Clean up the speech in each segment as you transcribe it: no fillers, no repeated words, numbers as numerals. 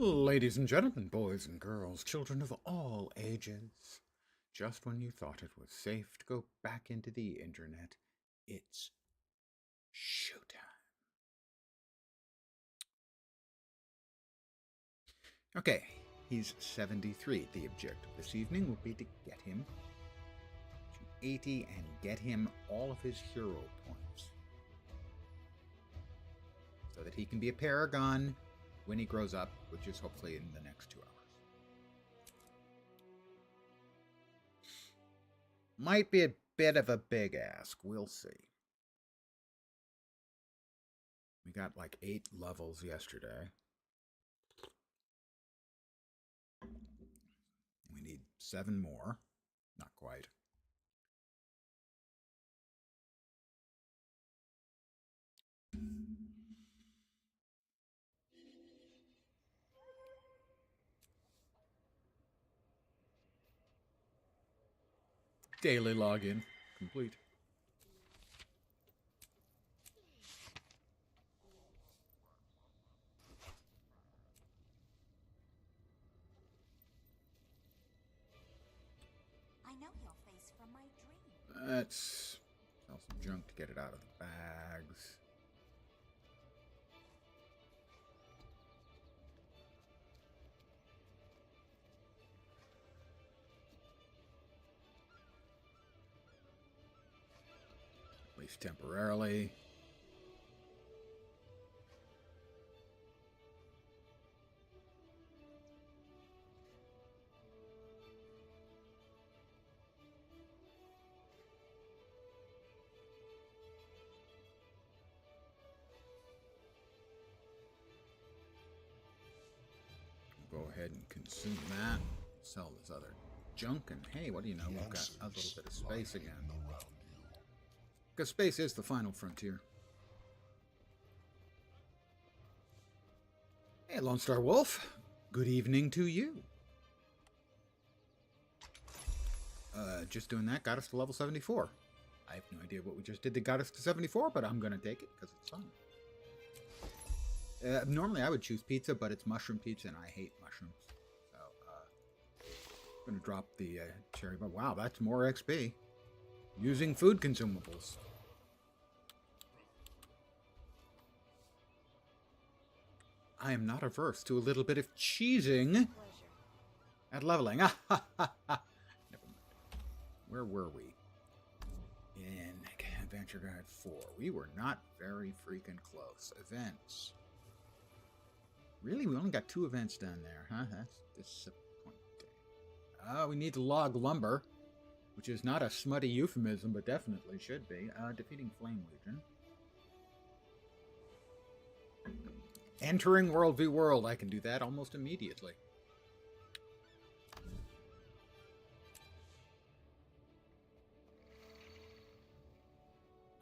Ladies and gentlemen, boys and girls, children of all ages, just when you thought it was safe to go back into the internet, it's showtime. Okay, he's 73. The objective this evening will be to get him to 80 and get him all of his hero points so that he can be a Paragon when he grows up, which is hopefully in the next 2 hours. Might be a bit of a big ask. We'll see. We got like 8 levels yesterday. We need 7 more. Not quite. Daily login complete. I know your face from my dream. Let's sell some junk to get it out of the bags. At least temporarily. Go ahead and consume that. Sell this other junk, and hey, what do you know? We've got a little bit of space again. Because space is the final frontier. Hey, Lone Star Wolf. Good evening to you. Just doing that got us to level 74. I have no idea what we just did that got us to 74, but I'm going to take it because it's fun. Normally I would choose pizza, but it's mushroom pizza, and I hate mushrooms. So, I'm going to drop the cherry. But wow, that's more XP. Using food consumables. I am not averse to a little bit of cheesing. Pleasure. At leveling. Never mind. Where were we? In Adventure Guide 4. We were not very freaking close. Events. Really? We only got 2 events done there, huh? That's disappointing. We need to log lumber, which is not a smutty euphemism, but definitely should be. Defeating Flame Legion. Entering World v World. I can do that almost immediately.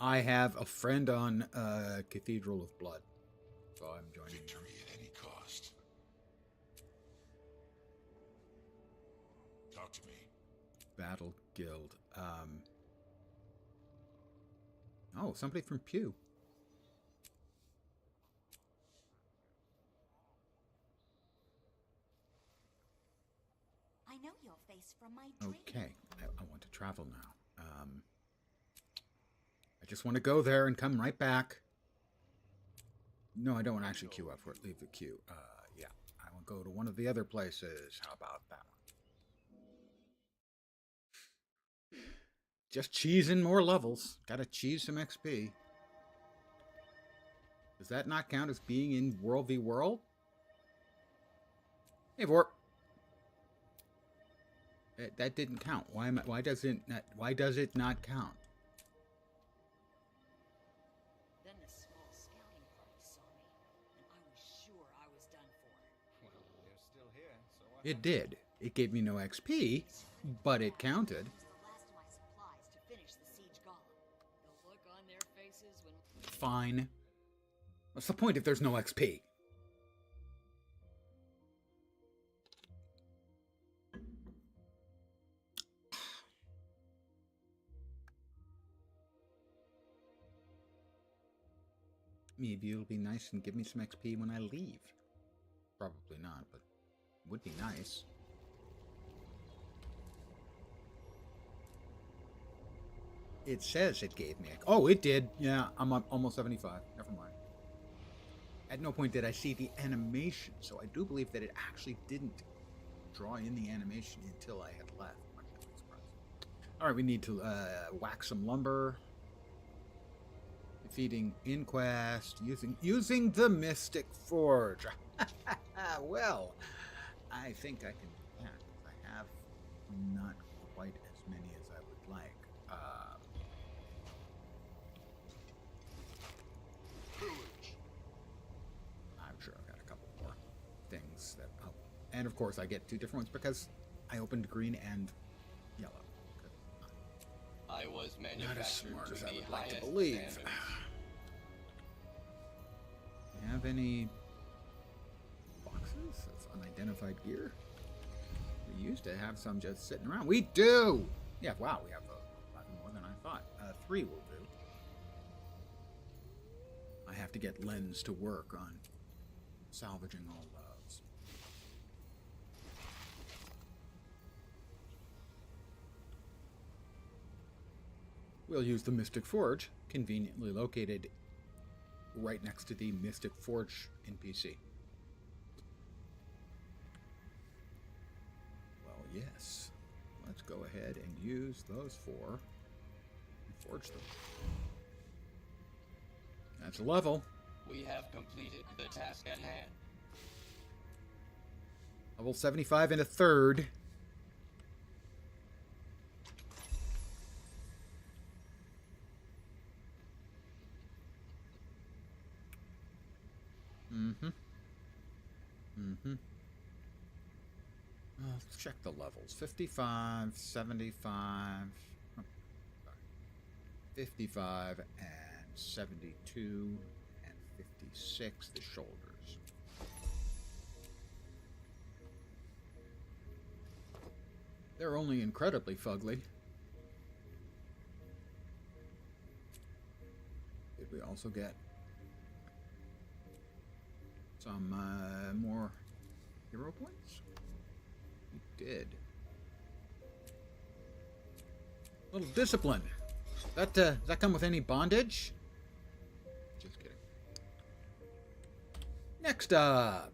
I have a friend on Cathedral of Blood, so I'm joining. Victory at any cost. Talk to me. Battle Guild. Oh, somebody from Pew. I know your face from my dream. Okay, I want to travel now. I just want to go there and come right back. No, I don't want to actually queue up for it. Leave the queue. Yeah, I will go to one of the other places. How about that one? Just cheesing more levels. Gotta cheese some XP. Does that not count as being in World v World? Hey, Vorp. That didn't count. Why does it not count? Then the small scouting party saw me, and I was sure I was done for. Well, you're still here, so what It did. It gave me no XP, but it counted. Use the last of my supplies to finish the siege golem. The look on their faces when Fine. What's the point if there's no XP? Maybe it'll be nice and give me some XP when I leave. Probably not, but would be nice. It says it gave me a... Oh, it did. Yeah, I'm almost 75. Never mind. At no point did I see the animation, so I do believe that it actually didn't draw in the animation until I had left. All right, we need to whack some lumber. Defeating Inquest using the Mystic Forge. Well, I think I can. Yeah, I have not quite as many as I would like. I'm sure I've got a couple more things that. Oh, and of course I get two different ones because I opened green and yellow. I was Not as manufactured smart to as I the would like to highest believe. standards. Do you have any boxes of unidentified gear? We used to have some just sitting around. We do! Yeah, wow, we have a lot more than I thought. 3 will do. I have to get Lens to work on salvaging all those. We'll use the Mystic Forge, conveniently located right next to the Mystic Forge NPC. Well, yes. Let's go ahead and use those 4 and forge them. That's a level. We have completed the task at hand. Level 75 and a third. Let's check the levels. 55, 75, 55, and 72, and 56, the shoulders. They're only incredibly fugly. Did we also get some more hero points? We did. A little discipline. Does that come with any bondage? Just kidding. Next up.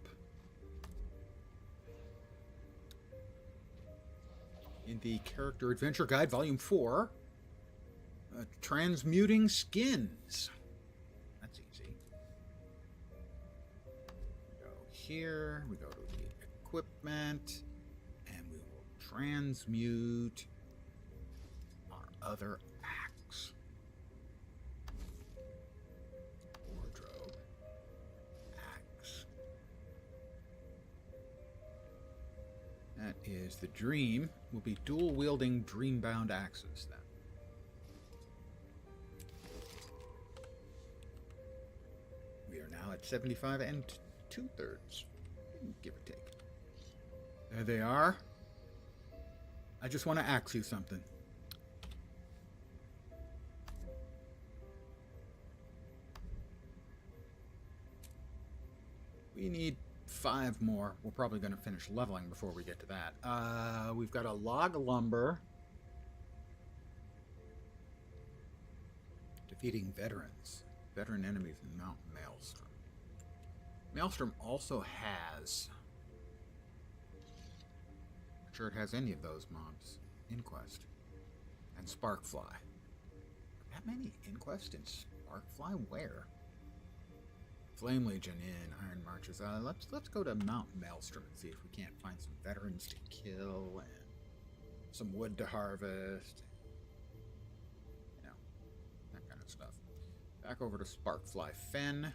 In the Character Adventure Guide, Volume 4, Transmuting Skins. That's easy. We go here, we go to the equipment, and we will transmute our other axe. Wardrobe. Axe. That is the dream. Will be dual-wielding dream-bound axes, then. We are now at 75 and 2/3, give or take. There they are. I just want to ask you something. We need 5 more. We're probably going to finish leveling before we get to that. We've got a log of lumber. Defeating veterans. Veteran enemies in Mount Maelstrom. Maelstrom also has... I'm not sure it has any of those mobs. Inquest. And Sparkfly. That many Inquest and Sparkfly? Where? Flame Legion in Iron Marches. Let's go to Mount Maelstrom and see if we can't find some veterans to kill and some wood to harvest. You know, that kind of stuff. Back over to Sparkfly Fen.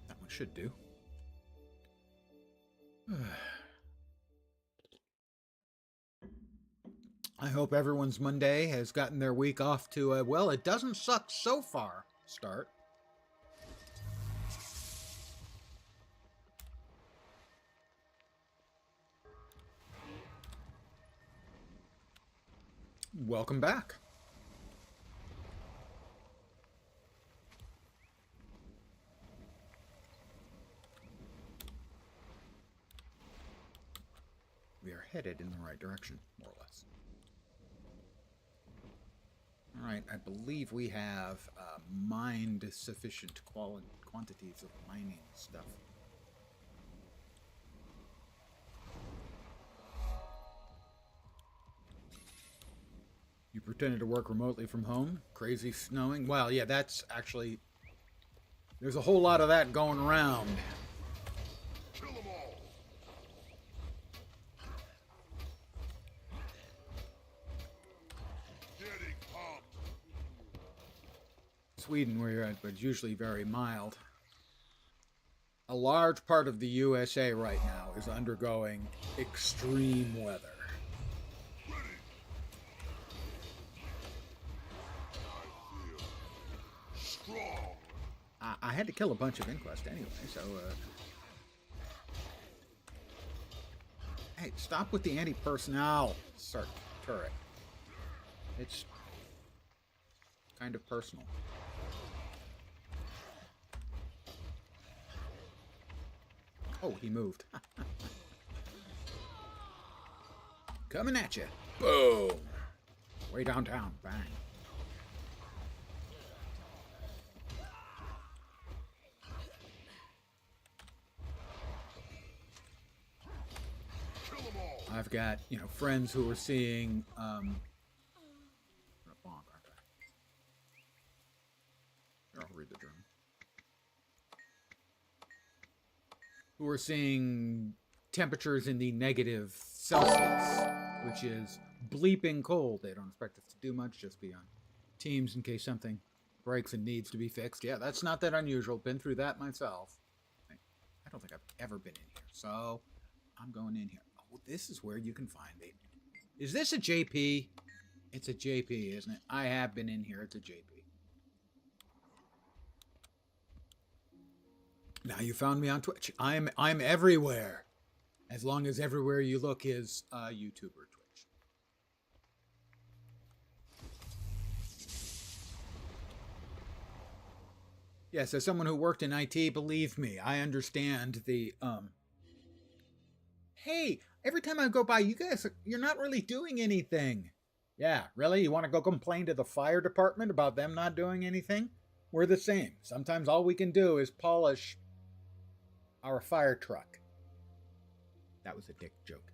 That one should do. I hope everyone's Monday has gotten their week off to a, well, it doesn't suck so far start. Welcome back. headed in the right direction, more or less. Alright, I believe we have mined sufficient quantities of mining stuff. You pretended to work remotely from home? Crazy snowing? Well, yeah, that's actually... There's a whole lot of that going around. Kill them all. Getting pumped. Sweden, where you're at, but it's usually very mild. A large part of the USA right now is undergoing extreme weather. Strong. I had to kill a bunch of Inquest anyway, so... Hey, stop with the anti-personnel turret. It's kind of personal. Oh, he moved. Coming at you. Boom. Way downtown. Bang. Kill them all. I've got, friends who are seeing, bonk, aren't I? Here, I'll read the journal. Who are seeing temperatures in the negative Celsius, which is bleeping cold. They don't expect us to do much, just be on Teams in case something breaks and needs to be fixed. Yeah, that's not that unusual. Been through that myself. I don't think I've ever been in here, so I'm going in here. Oh, this is where you can find the... Is this a JP? It's a JP, isn't it? I have been in here. It's a JP. Now you found me on Twitch. I'm everywhere. As long as everywhere you look is YouTube or Twitch. Yes, as someone who worked in IT, believe me, I understand the hey, every time I go by, you're not really doing anything. Yeah, really? You want to go complain to the fire department about them not doing anything? We're the same. Sometimes all we can do is polish our fire truck. That was a dick joke.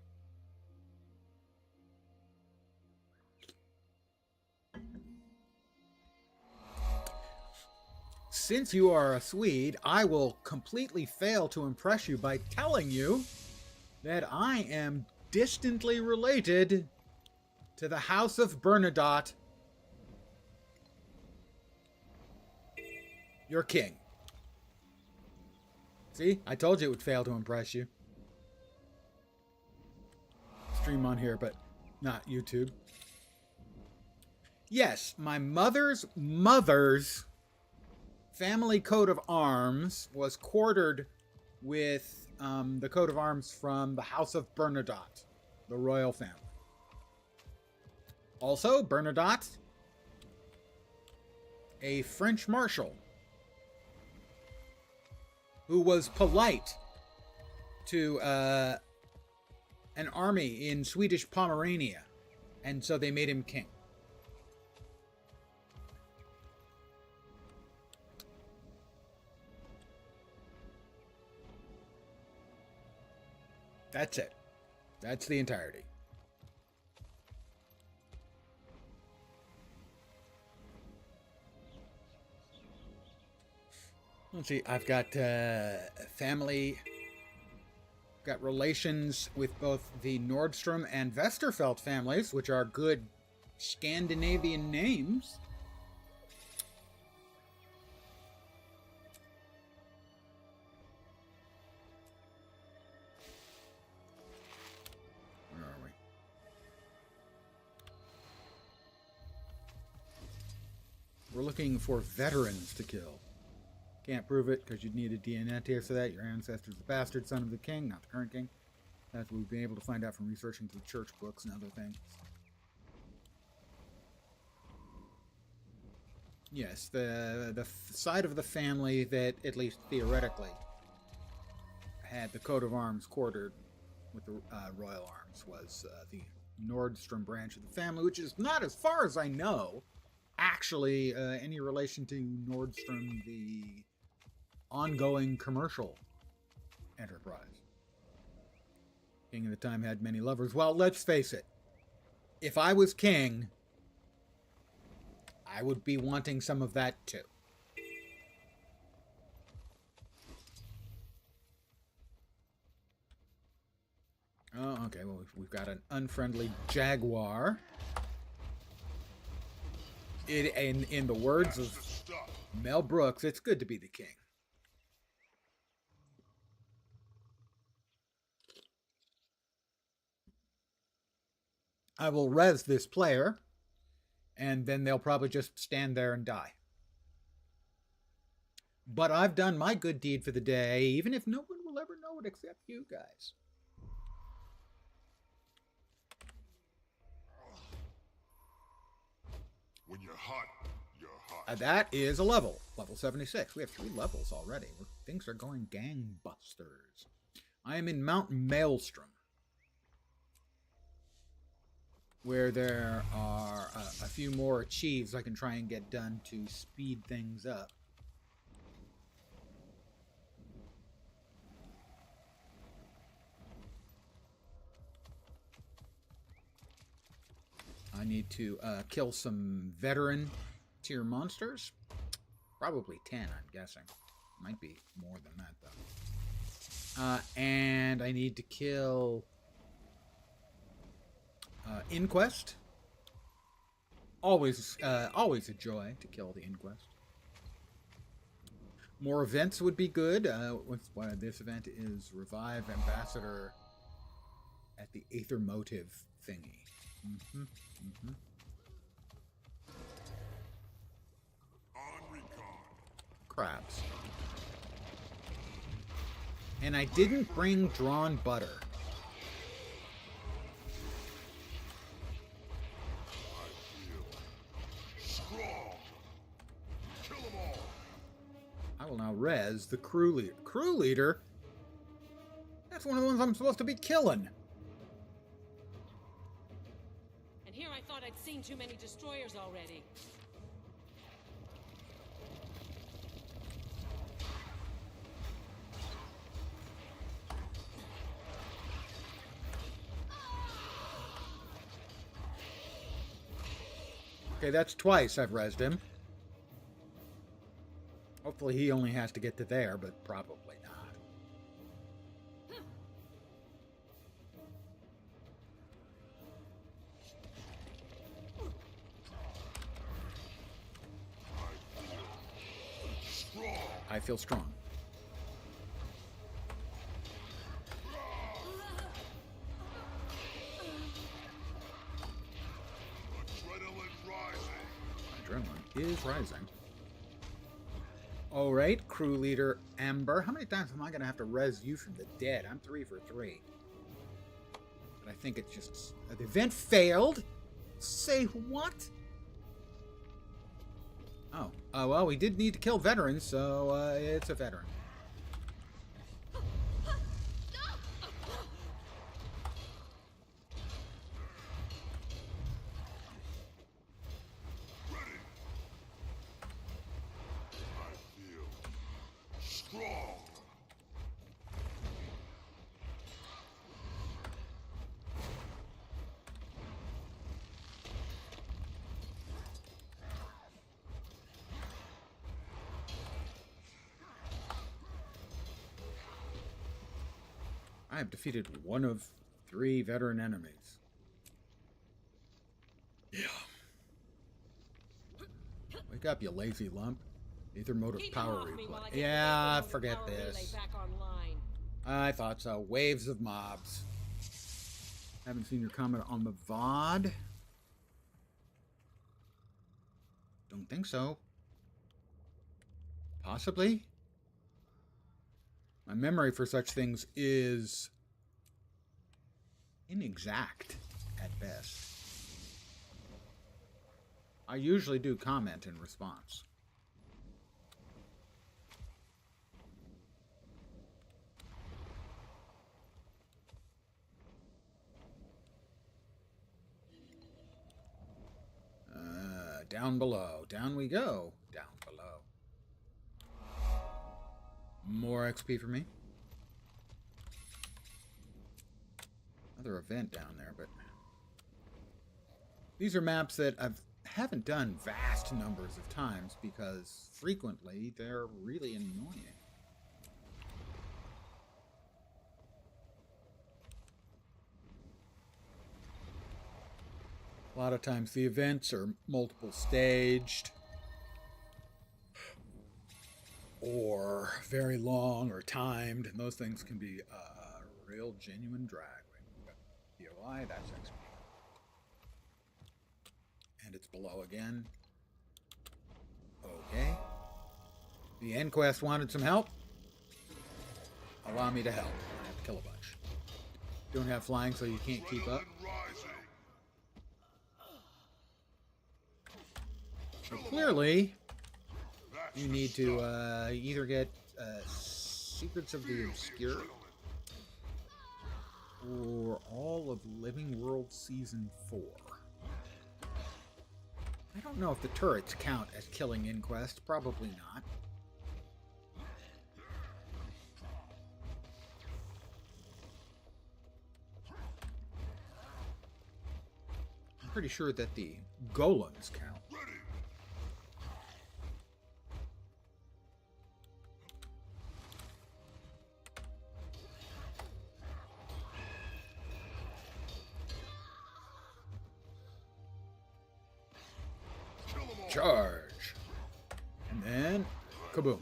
Since you are a Swede, I will completely fail to impress you by telling you that I am distantly related to the House of Bernadotte, your king. See? I told you it would fail to impress you. Stream on here, but not YouTube. Yes, my mother's family coat of arms was quartered with the coat of arms from the House of Bernadotte, the royal family. Also, Bernadotte, a French marshal who was polite to an army in Swedish Pomerania, and so they made him king. That's it. That's the entirety. Let's see, I've got family, got relations with both the Nordstrom and Westerfeld families, which are good Scandinavian names. Where are we? We're looking for veterans to kill. Can't prove it because you'd need a DNA test for that. Your ancestor's the bastard son of the king, not the current king. That's what we've been able to find out from researching through church books and other things. Yes, the side of the family that, at least theoretically, had the coat of arms quartered with the Royal Arms was the Nordstrom branch of the family, which is not, as far as I know, actually any relation to Nordstrom, the ongoing commercial enterprise. King of the time had many lovers. Well, let's face it. If I was king, I would be wanting some of that too. Oh, okay. Well, we've got an unfriendly jaguar. In the words of Mel Brooks, it's good to be the king. I will res this player, and then they'll probably just stand there and die. But I've done my good deed for the day, even if no one will ever know it except you guys. When you're hot, you're hot. That is a level. Level 76. We have 3 levels already. Things are going gangbusters. I am in Mount Maelstrom, where there are a few more achieves I can try and get done to speed things up. I need to kill some veteran tier monsters. Probably 10, I'm guessing. Might be more than that, though. And I need to kill Inquest. Always a joy to kill the Inquest. More events would be good. This event is Revive Ambassador at the Aether Motive thingy. On recon. Crabs. And I didn't bring drawn butter. Strong. Kill them all. I will now res the crew leader. Crew leader? That's one of the ones I'm supposed to be killing. And here I thought I'd seen too many destroyers already. Okay, that's twice I've resed him. Hopefully he only has to get to there, but probably not. Strong. I feel strong. Adrenaline rising. Adrenaline is rising. All right, crew leader Amber. How many times am I going to have to res you from the dead? I'm 3 for 3. But I think it's just... The event failed? Say what? Oh. Well, we did need to kill veterans, so it's a veteran. Ready. I feel strong. I have defeated 1 of 3 veteran enemies. Yeah. Wake up, you lazy lump. Ether motive Keep them power off me while I replay. get the Yeah, Ether forget power relay this. back online. I thought so. Waves of mobs. Haven't seen your comment on the VOD. Don't think so. Possibly. My memory for such things is inexact at best. I usually do comment in response. down below. Down we go. Down below. More XP for me. Another event down there, but these are maps that I haven't done vast numbers of times because frequently they're really annoying. A lot of times the events are multiple staged or very long or timed, and those things can be a real genuine drag. POI, that's XP. And it's below again. Okay. The end quest wanted some help. Allow me to help. I have to kill a bunch. Don't have flying, so you can't keep up. So clearly, you need to either get Secrets of the Obscure or all of Living World Season 4. I don't know if the turrets count as killing in quest. Probably not. I'm pretty sure that the golems count. Charge. And then, kaboom.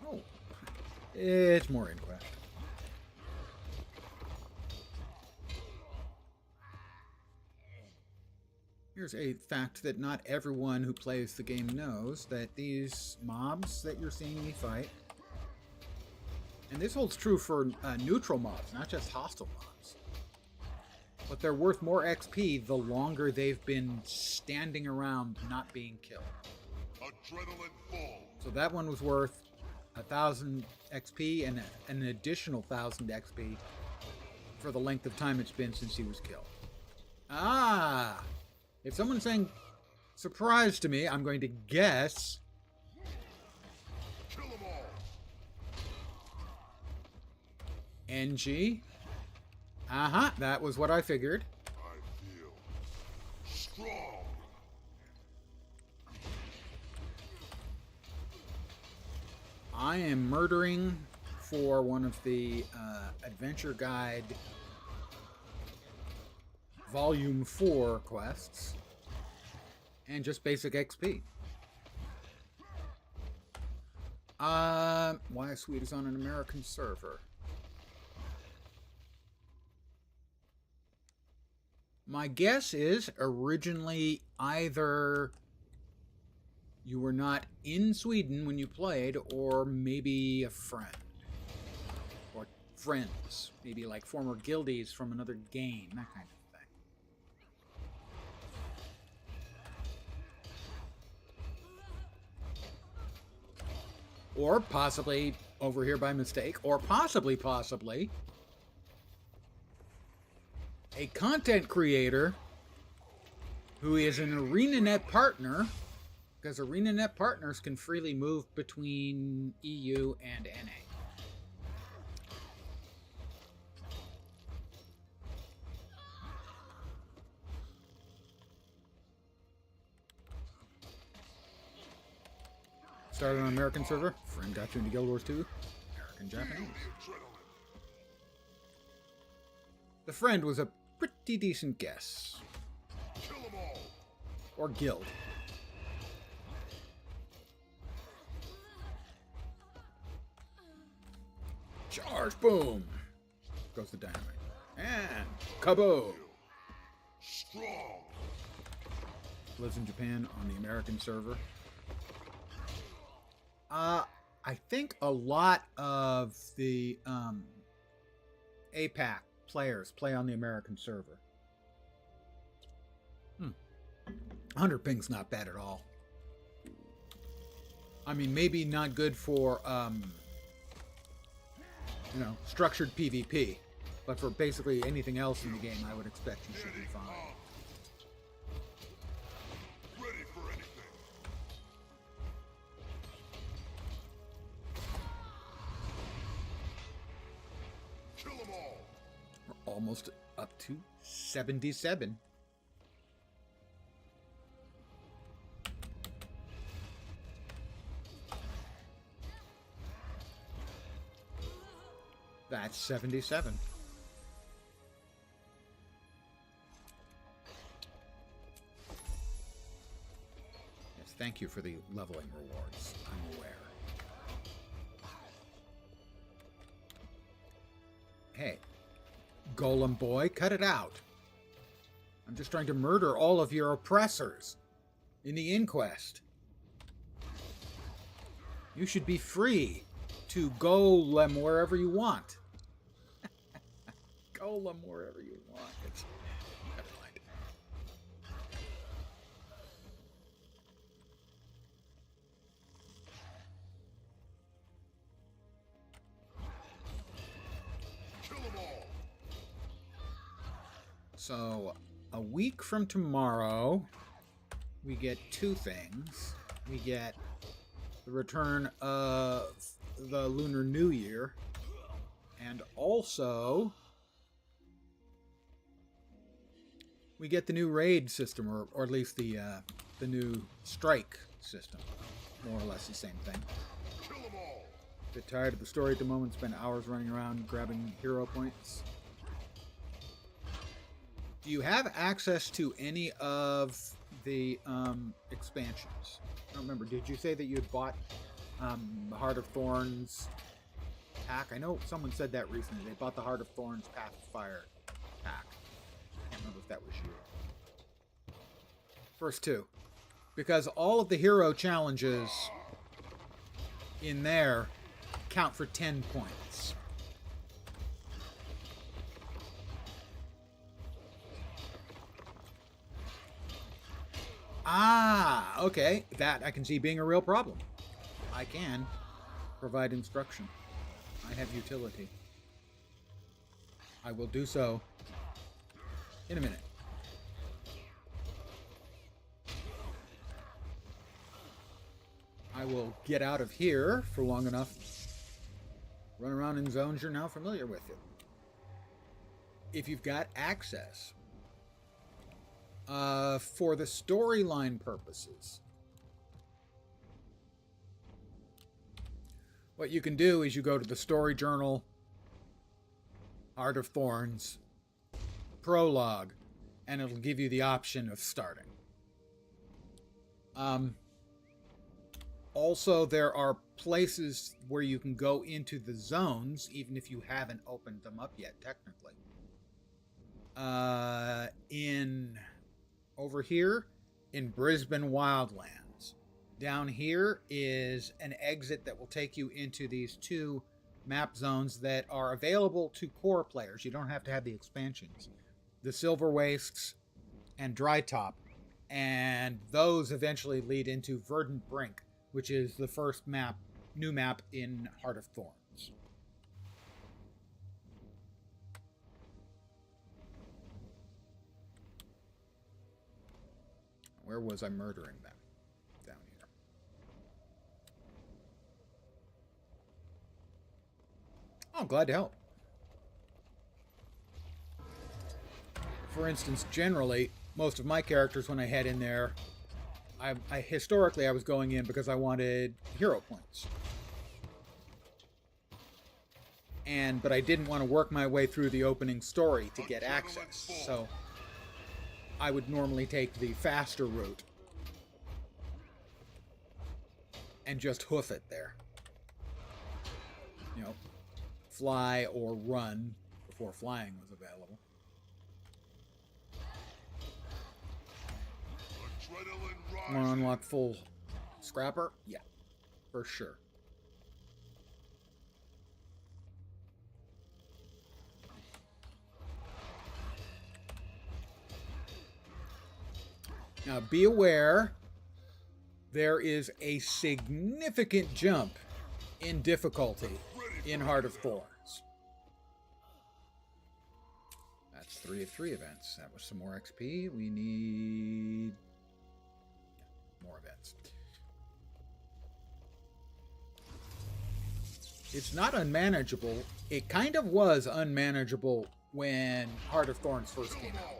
Oh. It's more in quest. Here's a fact that not everyone who plays the game knows, that these mobs that you're seeing me fight, and this holds true for neutral mobs, not just hostile mobs, but they're worth more XP the longer they've been standing around not being killed. Adrenaline full. So that one was worth 1,000 XP and an additional 1,000 XP for the length of time it's been since he was killed. Ah! If someone's saying surprise to me, I'm going to guess... Kill 'em all. NG? Uh-huh, that was what I figured. I feel strong. I am murdering for one of the Adventure Guide Volume 4 quests. And just basic XP. Why Sweet is on an American server? My guess is originally either you were not in Sweden when you played, or maybe a friend. Or friends. Maybe like former guildies from another game, that kind of thing. Or possibly over here by mistake, or possibly a content creator who is an ArenaNet partner, because ArenaNet partners can freely move between EU and NA. Started on an American server. Friend got you into Guild Wars 2. American Japanese. The friend was a pretty decent guess. Kill 'em all. Or guild. Charge! Boom! Goes the dynamite. And kaboom! Strong. Lives in Japan on the American server. I think a lot of the APAC players play on the American server. 100 ping's not bad at all. I mean, maybe not good for, you know, structured PvP, but for basically anything else in the game, I would expect you should be fine. Kill them all. We're almost up to 77. That's 77. Yes, thank you for the leveling rewards. I'm aware. Hey, Golem boy, cut it out. I'm just trying to murder all of your oppressors in the inquest. You should be free to golem wherever you want. Golem wherever you want. It's, never mind. Kill them all. So, a week from tomorrow, we get two things. We get the return of the Lunar New Year, and also we get the new raid system, or at least the new strike system. More or less the same thing. Kill them all. Bit tired of the story at the moment. Spend hours running around grabbing hero points. Do you have access to any of the expansions? I don't remember. Did you say that you had bought the Heart of Thorns pack? I know someone said that recently. They bought the Heart of Thorns Path of Fire pack. I can't remember if that was you. First two. Because all of the hero challenges in there count for 10 points. Ah, okay. That I can see being a real problem. I can provide instruction. I have utility. I will do so in a minute. I will get out of here for long enough. Run around in zones you're now familiar with. If you've got access. For the storyline purposes, what you can do is you go to the story journal, Heart of Thorns, prologue, and it'll give you the option of starting. Also, there are places where you can go into the zones, even if you haven't opened them up yet, technically. Over here in Brisbane Wildlands. Down here is an exit that will take you into these two map zones that are available to core players. You don't have to have the expansions. The Silver Wastes and Dry Top. And those eventually lead into Verdant Brink, which is the first map, new map in Heart of Thorns. Where was I murdering them? Down here. Oh, glad to help. For instance, generally, most of my characters, when I head in there, historically I was going in because I wanted hero points. But I didn't want to work my way through the opening story to get access. So I would normally take the faster route and just hoof it there. You know, fly or run before flying was available. Adrenaline Want to rising. unlock full scrapper? Yeah, for sure. Now, be aware, there is a significant jump in difficulty in Heart of Thorns. That's 3 of 3 events. That was some more XP. We need more events. It's not unmanageable. It kind of was unmanageable when Heart of Thorns first came out.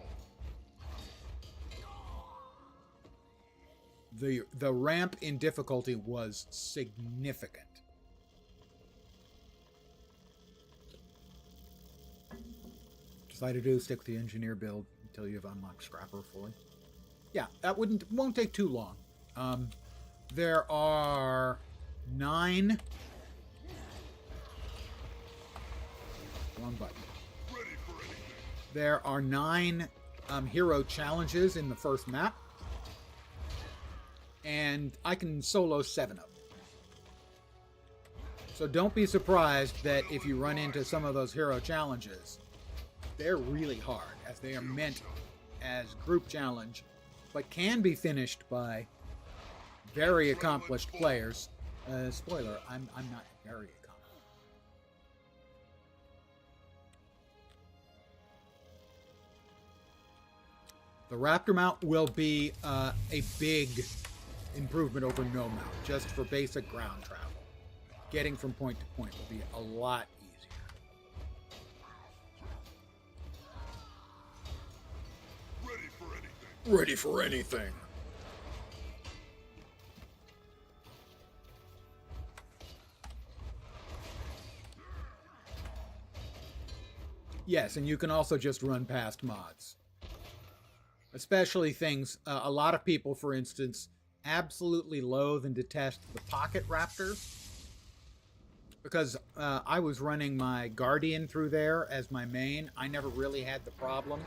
The ramp in difficulty was significant. Decided to stick with the engineer build until you've unlocked Scrapper fully. Yeah, that won't take too long. There are 9. Wrong button. There are 9 hero challenges in the first map, and I can solo 7 of them. So don't be surprised that if you run into some of those hero challenges, they're really hard, as they are meant as group challenge, but can be finished by very accomplished players. Spoiler, I'm not very accomplished. The Raptor mount will be a big improvement over no mount, just for basic ground travel. Getting from point to point will be a lot easier. Ready for anything. Ready for anything. Yes, and you can also just run past mods. Especially things, a lot of people, for instance, absolutely loathe and detest the pocket raptors. Because I was running my Guardian through there as my main. I never really had the problem.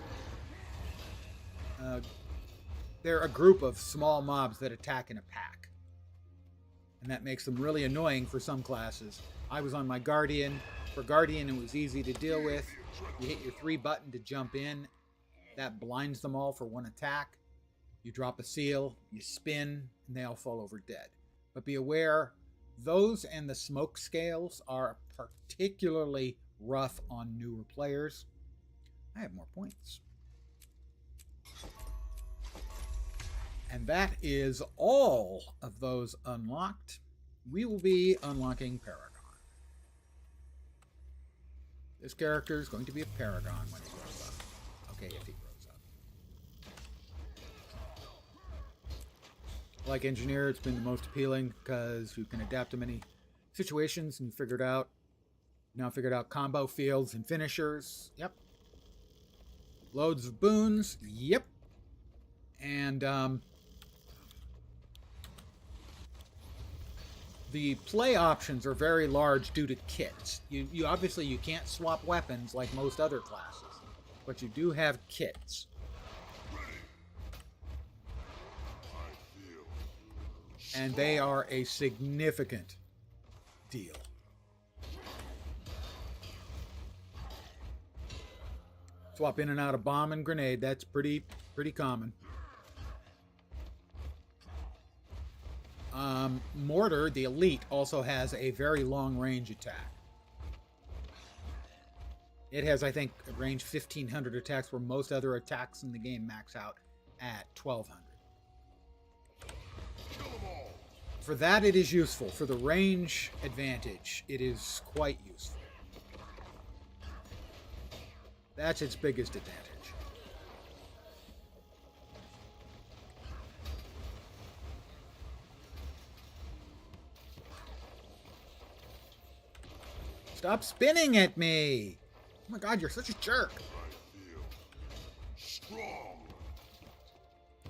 They're a group of small mobs that attack in a pack. And that makes them really annoying for some classes. I was on my Guardian. For Guardian, it was easy to deal with. You hit your 3 button to jump in. That blinds them all for 1 attack. You drop a seal, you spin, and they all fall over dead. But be aware, those and the smoke scales are particularly rough on newer players. I have more points. And that is all of those unlocked. We will be unlocking Paragon. This character is going to be a Paragon when he grows up. Okay, if he grows up. Like Engineer, it's been the most appealing because you can adapt to many situations and now figured out combo fields and finishers. Yep. Loads of boons. Yep. And the play options are very large due to kits. You obviously you can't swap weapons like most other classes, but you do have kits. And they are a significant deal. Swap in and out of bomb and grenade. That's pretty common. Mortar, the elite, also has a very long range attack. It has, I think, a range 1500 attacks, where most other attacks in the game max out at 1200. For that, it is useful. For the range advantage, it is quite useful. That's its biggest advantage. Stop spinning at me! Oh my god, you're such a jerk! Strong.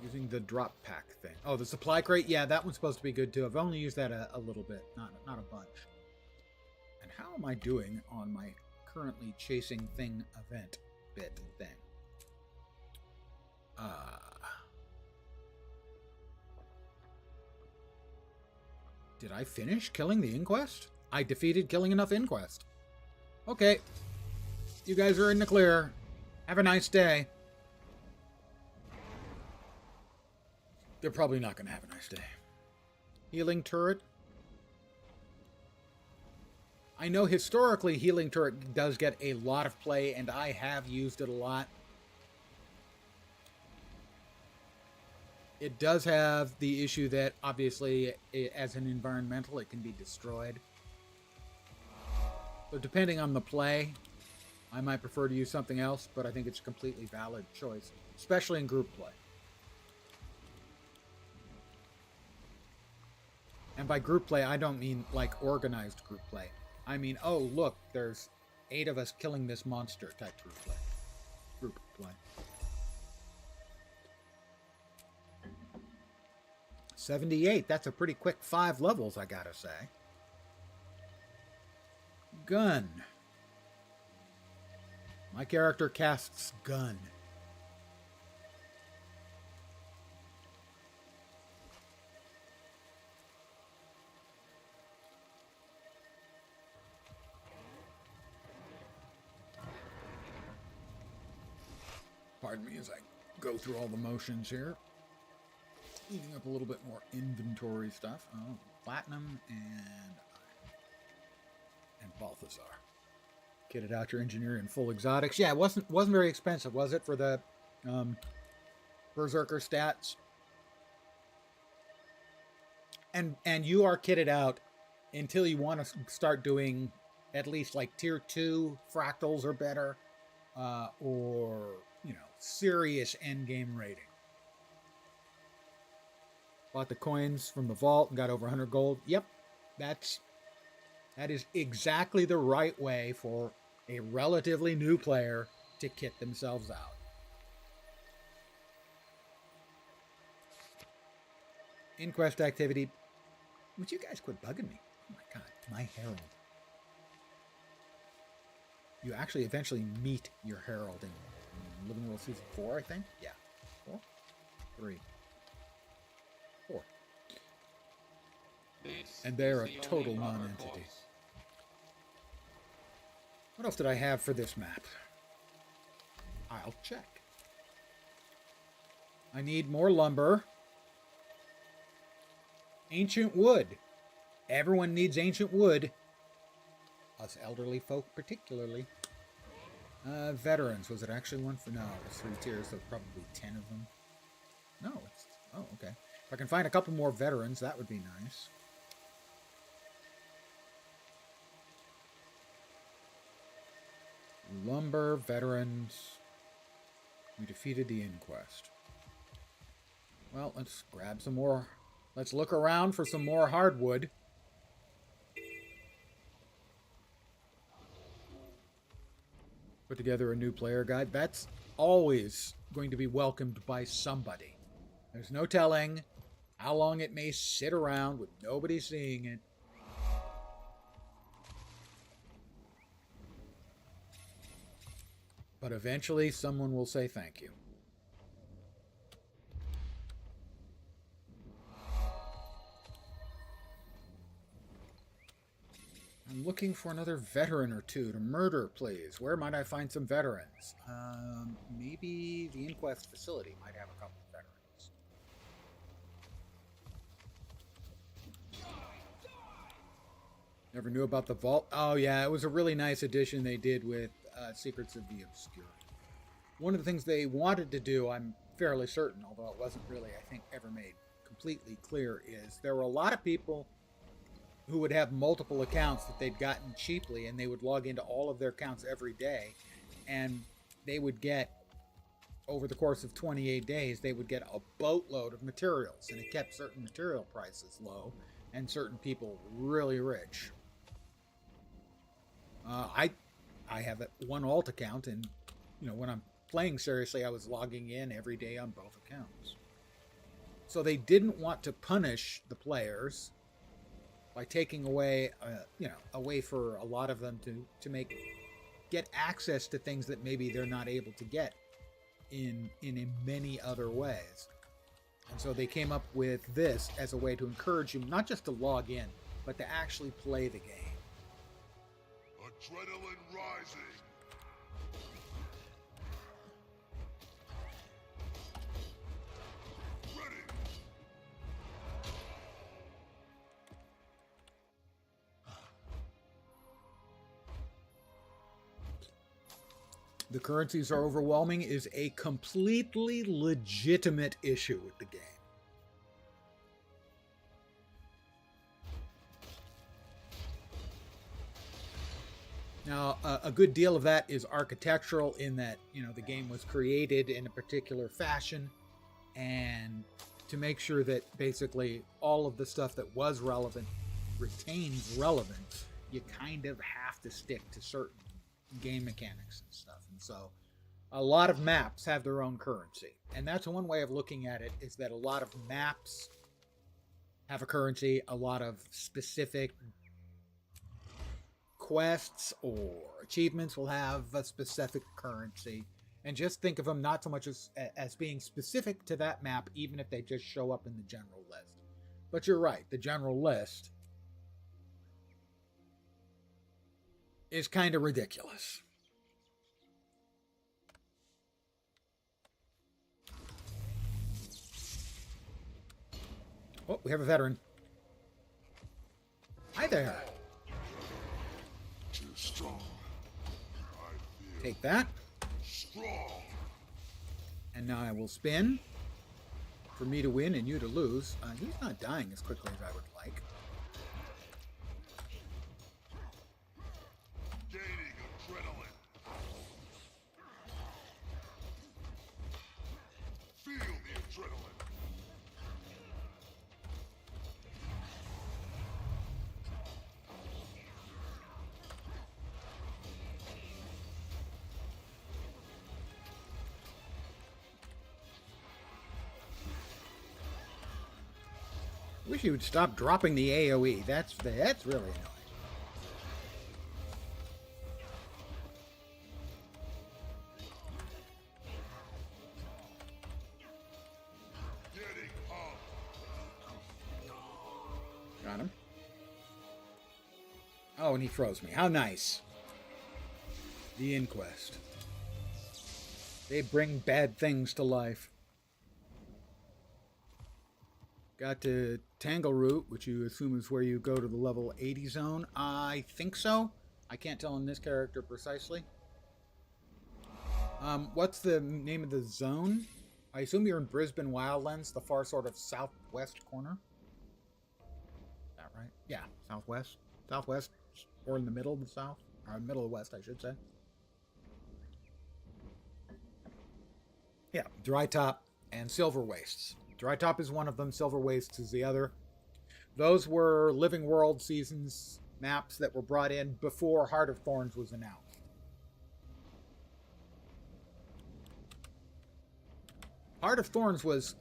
Using the drop pack thing. Oh, the supply crate? Yeah, that one's supposed to be good too. I've only used that a little bit, not a bunch. And how am I doing on my currently chasing thing event bit thing? Did I finish killing the Inquest? I defeated killing enough Inquest. Okay. You guys are in the clear. Have a nice day. They're probably not going to have a nice day. Healing turret. I know historically healing turret does get a lot of play, and I have used it a lot. It does have the issue that, obviously, as an environmental, it can be destroyed. So depending on the play, I might prefer to use something else, but I think it's a completely valid choice, especially in group play. And by group play, I don't mean like organized group play. I mean, oh, look, there's 8 of us killing this monster type group play. Group play. 78, that's a pretty quick 5 levels, I gotta say. Gun. My character casts gun. Pardon me as I go through all the motions here. Eating up a little bit more inventory stuff. Oh, platinum and Balthazar. Kitted out your engineer in full exotics. Yeah, it wasn't very expensive, was it, for the Berserker stats? And you are kitted out until you want to start doing at least like tier 2 fractals or better, or serious endgame rating. Bought the coins from the vault and got over 100 gold. Yep, that is exactly the right way for a relatively new player to kit themselves out. Inquest activity. Would you guys quit bugging me? Oh my god, my herald. You actually eventually meet your herald in Living World Season 4, I think? Yeah. 4? 3. 4. And they're a total non-entity. What else did I have for this map? I'll check. I need more lumber. Ancient wood. Everyone needs ancient wood. Us elderly folk particularly. Veterans. Was it actually one for... No, it was 3 tiers, so probably 10 of them. No, it's... Oh, okay. If I can find a couple more veterans, that would be nice. Lumber, veterans. We defeated the Inquest. Well, let's grab some more. Let's look around for some more hardwood. Put together a new player guide. That's always going to be welcomed by somebody. There's no telling how long it may sit around with nobody seeing it. But eventually someone will say thank you. I'm looking for another veteran or two to murder, please. Where might I find some veterans? Maybe the Inquest facility might have a couple of veterans. Never knew about the vault. Oh yeah, it was a really nice addition they did with Secrets of the Obscure. One of the things they wanted to do, I'm fairly certain, although it wasn't really, I think, ever made completely clear, is there were a lot of people who would have multiple accounts that they'd gotten cheaply, and they would log into all of their accounts every day, and they would get, over the course of 28 days, they would get a boatload of materials, and it kept certain material prices low and certain people really rich. I have one alt account, and when I'm playing seriously, I was logging in every day on both accounts. So they didn't want to punish the players by taking away, a way for a lot of them to get access to things that maybe they're not able to get in many other ways. And so they came up with this as a way to encourage you not just to log in, but to actually play the game. Adrenaline rising. Ready. The currencies are overwhelming is a completely legitimate issue with the game. Now, a good deal of that is architectural in that, you know, the game was created in a particular fashion, and to make sure that basically all of the stuff that was relevant retains relevance, you kind of have to stick to certain game mechanics and stuff. And so a lot of maps have their own currency. And that's one way of looking at it, is that a lot of maps have a currency, a lot of specific quests or achievements will have a specific currency, and just think of them not so much as being specific to that map, even if they just show up in the general list. But you're right, the general list is kind of ridiculous. Oh, we have a veteran. Hi there. Too strong. I feel Take that. strong. And now I will spin for me to win and you to lose. He's not dying as quickly as I would like. Gaining adrenaline. Feel the adrenaline. Wish you would stop dropping the AoE. That's really annoying. Getting up. Got him. Oh, and he froze me. How nice. The Inquest. They bring bad things to life. Got to Tangle Root, which you assume is where you go to the level 80 zone. I think so. I can't tell in this character precisely. What's the name of the zone? I assume you're in Brisbane Wildlands, the far sort of southwest corner. Is that right? Yeah, southwest. Southwest, or in the middle of the south. Or middle of the west, I should say. Yeah, Dry Top and Silver Wastes. Dry Top is one of them, Silver Wastes is the other. Those were Living World Seasons maps that were brought in before Heart of Thorns was announced. Heart of Thorns was,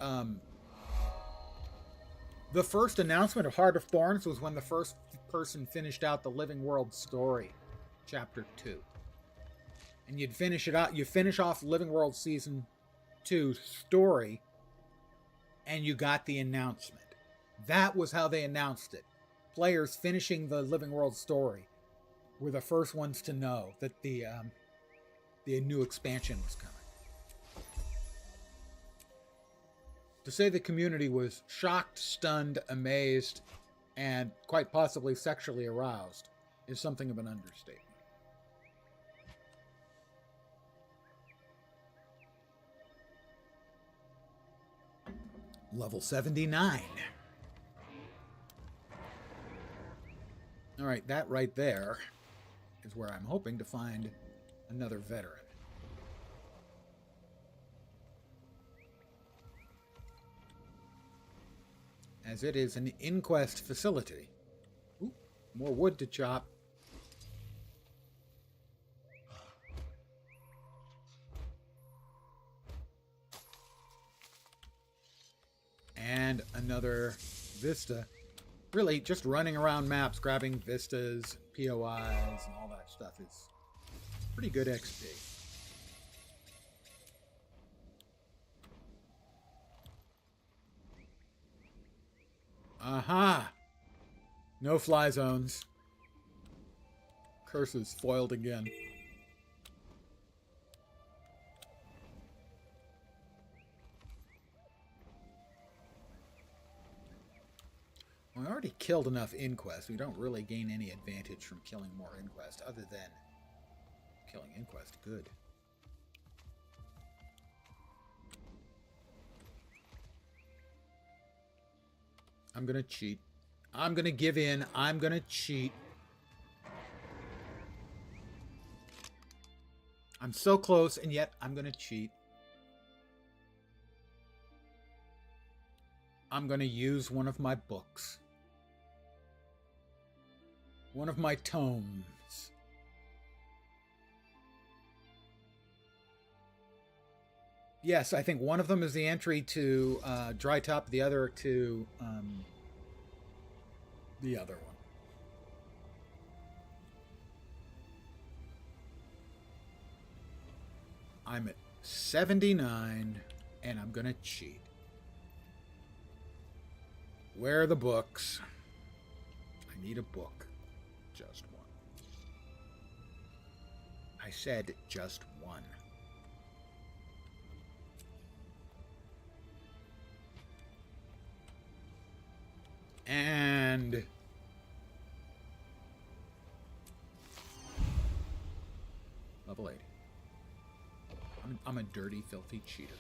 the first announcement of Heart of Thorns was when the first person finished out the Living World story, Chapter 2. And you'd finish it out, you finish off Living World Season 2 story, and you got the announcement. That was how they announced it. Players finishing the Living World story were the first ones to know that the new expansion was coming. To say the community was shocked, stunned, amazed, and quite possibly sexually aroused is something of an understatement. Level 79. All right, that right there is where I'm hoping to find another veteran. As it is an inquest facility. Ooh, more wood to chop. And another vista. Really, just running around maps, grabbing vistas, POIs, and all that stuff is pretty good XP. Aha! No fly zones. Curse is foiled again. We already killed enough Inquest. We don't really gain any advantage from killing more Inquest, other than killing Inquest good. I'm gonna cheat. I'm gonna give in. I'm gonna cheat. I'm so close, and yet I'm going to cheat. I'm going to use one of my books. One of my tomes. Yes, I think one of them is the entry to Dry Top, the other to the other one. I'm at 79, and I'm going to cheat. Where are the books? I need a book. Just one. I said just one. And level 80. I'm a dirty, filthy cheater.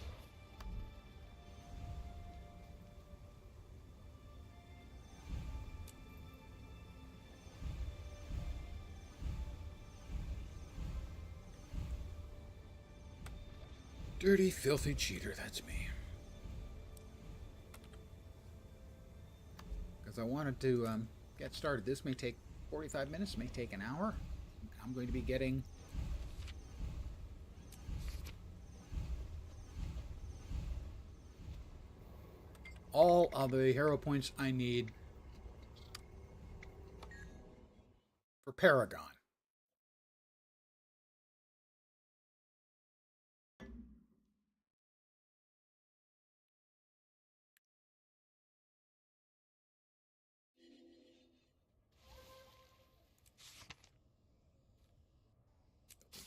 Dirty, filthy cheater, that's me. Because I wanted to get started. This may take 45 minutes, may take an hour. I'm going to be getting all of the hero points I need for Paragon.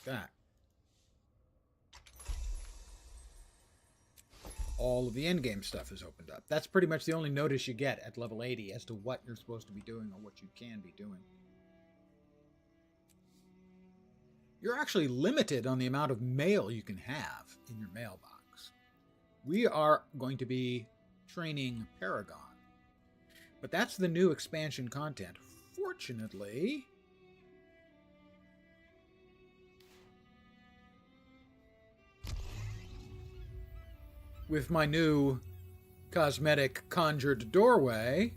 That. All of the endgame stuff is opened up. That's pretty much the only notice you get at level 80 as to what you're supposed to be doing or what you can be doing. You're actually limited on the amount of mail you can have in your mailbox. We are going to be training Paragon. But that's the new expansion content. Fortunately, with my new cosmetic conjured doorway,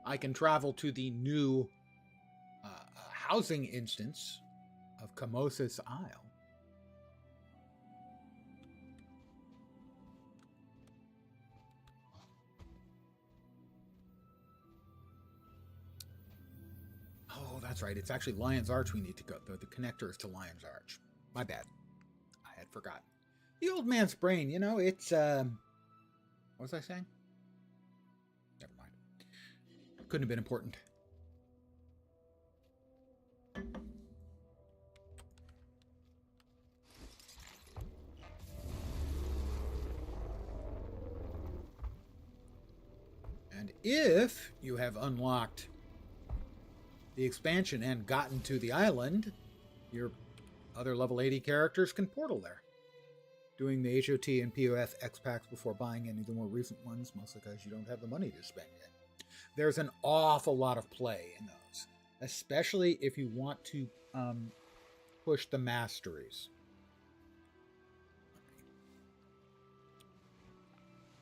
I can travel to the new housing instance of Camosis Isle. Oh, that's right. It's actually Lion's Arch we need to go. The connector is to Lion's Arch. My bad. I had forgotten. The old man's brain, you know, it's, what was I saying? Never mind. Couldn't have been important. And if you have unlocked the expansion and gotten to the island, your other level 80 characters can portal there. Doing the HOT and POF X packs before buying any of the more recent ones, mostly because you don't have the money to spend yet. There's an awful lot of play in those, especially if you want to push the masteries.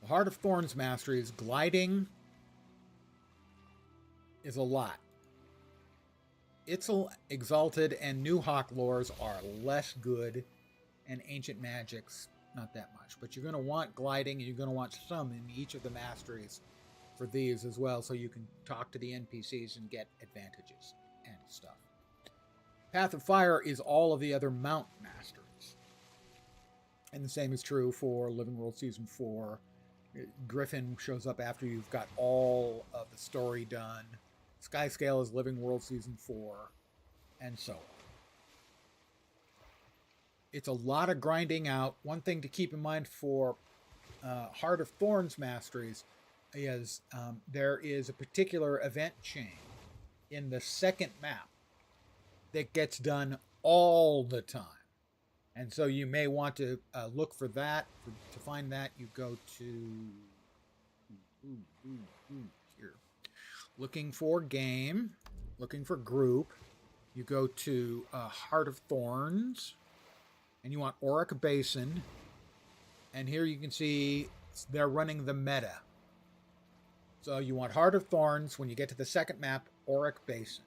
The Heart of Thorns masteries, gliding is a lot. It's Exalted and New Hawk lores are less good, and Ancient Magics not that much. But you're going to want gliding, and you're going to want some in each of the masteries for these as well, so you can talk to the NPCs and get advantages and stuff. Path of Fire is all of the other mount masteries. And the same is true for Living World Season 4. Griffin shows up after you've got all of the story done. Skyscale is Living World Season 4, and so on. It's a lot of grinding out. One thing to keep in mind for Heart of Thorns masteries is there is a particular event chain in the second map that gets done all the time. And so you may want to look for that. To find that, you go to here. Looking for game, looking for group, You go to Heart of Thorns, and you want Auric Basin. And here you can see they're running the meta. So you want Heart of Thorns. When you get to the second map, Auric Basin.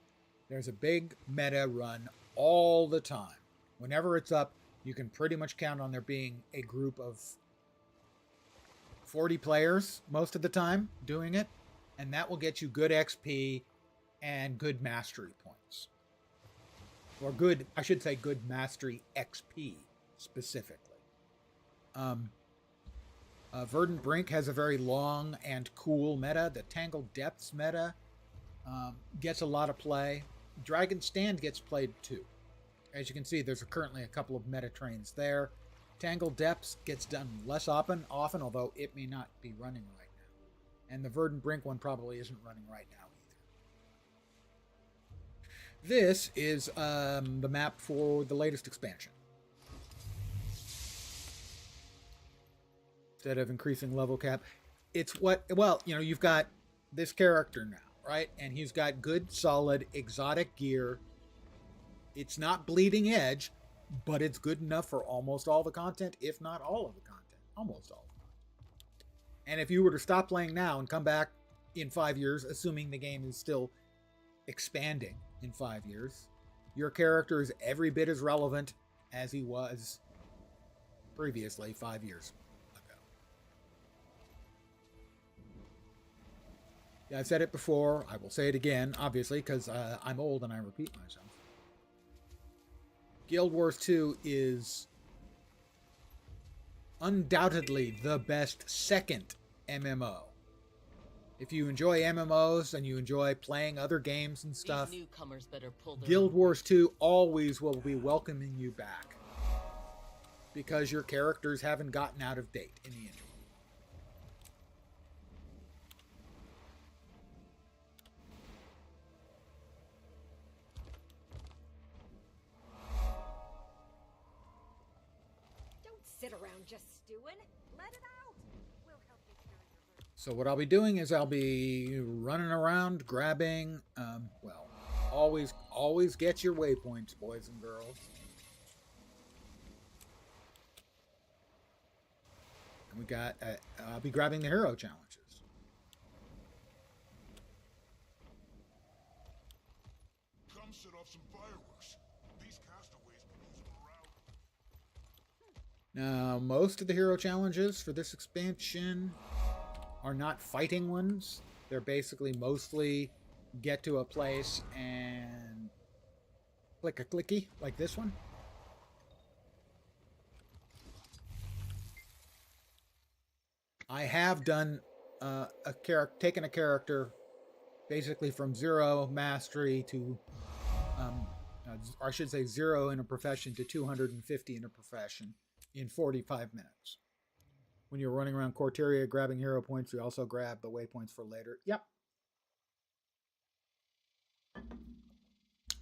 There's a big meta run all the time. Whenever it's up, you can pretty much count on there being a group of 40 players most of the time doing it. And that will get you good XP and good mastery points. Or good, I should say good mastery XP specifically. Verdant Brink has a very long and cool meta. The Tangled Depths meta gets a lot of play. Dragon Stand gets played too. As you can see, there's currently a couple of meta trains there. Tangled Depths gets done less often, although it may not be running right now. And the Verdant Brink one probably isn't running right now either. This is the map for the latest expansion. Instead of increasing level cap, it's you've got this character now, right? And he's got good, solid, exotic gear. It's not bleeding edge, but it's good enough for almost all the content, if not all of the content. Almost all of the content. And if you were to stop playing now and come back in 5 years, assuming the game is still expanding in 5 years, your character is every bit as relevant as he was previously 5 years ago. Yeah, I've said it before. I will say it again, obviously, because I'm old and I repeat myself. Guild Wars 2 is undoubtedly the best second MMO. If you enjoy MMOs and you enjoy playing other games and stuff, These newcomers better pull their Guild Wars 2 always will be welcoming you back. Because your characters haven't gotten out of date in the interim. Sit around just stewing. Let it out. We'll help you carry your burden. So what I'll be doing is I'll be running around, grabbing, always get your waypoints, boys and girls. And we got, I'll be grabbing the hero challenges. Come set off some fireworks. These castaways can use a morale. Now, most of the hero challenges for this expansion are not fighting ones. They're basically mostly get to a place and click a clicky, like this one. I have done taken a character basically from 0 mastery to, or I should say 0 in a profession to 250 in a profession in 45 minutes. When you're running around Corteria grabbing hero points, you also grab the waypoints for later. Yep.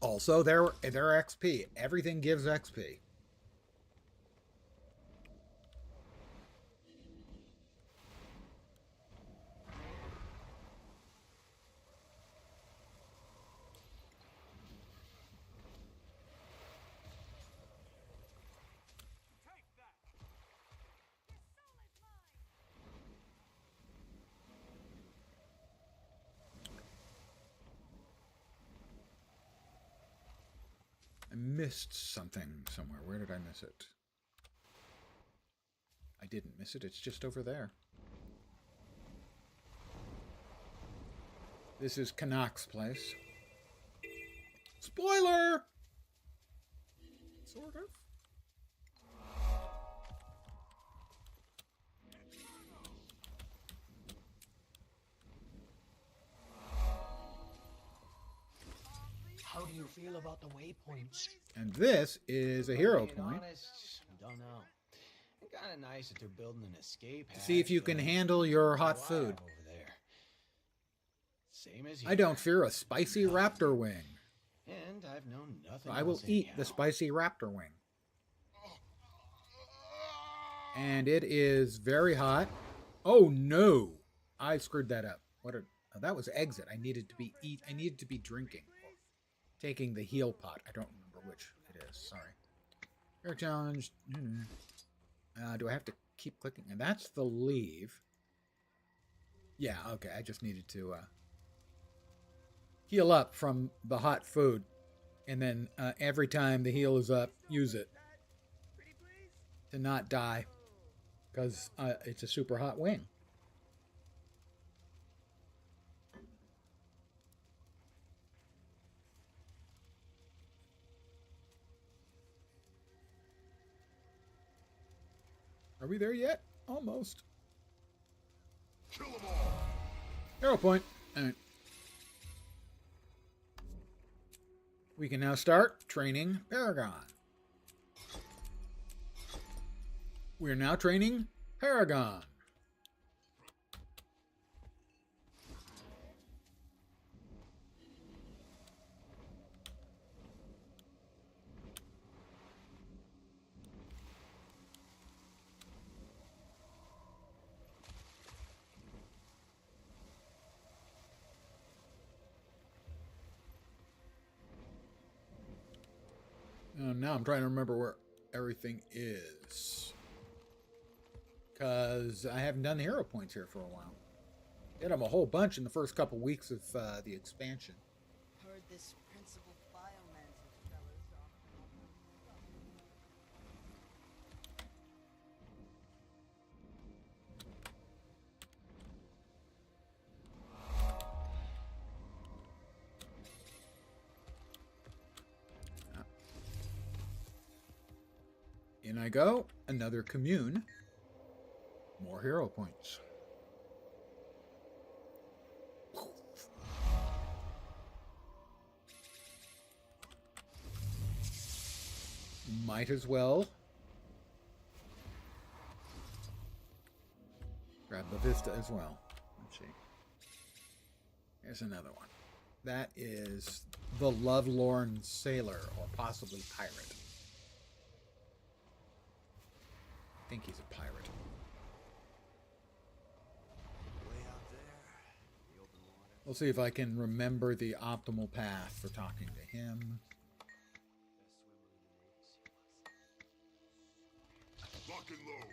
Also, their XP. Everything gives XP. I missed something somewhere. Where did I miss it? I didn't miss it. It's just over there. This is Kanak's place. Spoiler! Sort of. How do you feel about the waypoints? And this is a hero Being point. honest, don't know. Kind of nice that they're building an escape hatch. See if you can handle your hot food. Over there. Same as you. I don't fear a spicy raptor wing. And I've known nothing. I will else eat anyhow. the spicy raptor wing. And it is very hot. Oh no! I screwed that up. Oh, that was exit. I needed to be drinking. taking the heal pot. I don't remember which it is. Sorry. Hero challenge. Do I have to keep clicking? And that's the leave. Yeah, okay. I just needed to heal up from the hot food. And then every time the heal is up, use it to not die. Because it's a super hot wing. Are we there yet? Almost. Kill them all. Hero point. All right. We can now start training Paragon. We're now training Paragon. Now I'm trying to remember where everything is. Because I haven't done the hero points here for a while. Did them a whole bunch in the first couple weeks of the expansion. Heard this principal biomancer fella's off. In I go. Another commune. More hero points. Might as well grab the Vista as well. Let's see. Here's another one. That is the Lovelorn Sailor, or possibly Pirate. I think he's a pirate. Way out there, the open water. We'll see if I can remember the optimal path for talking to him. Lock and load.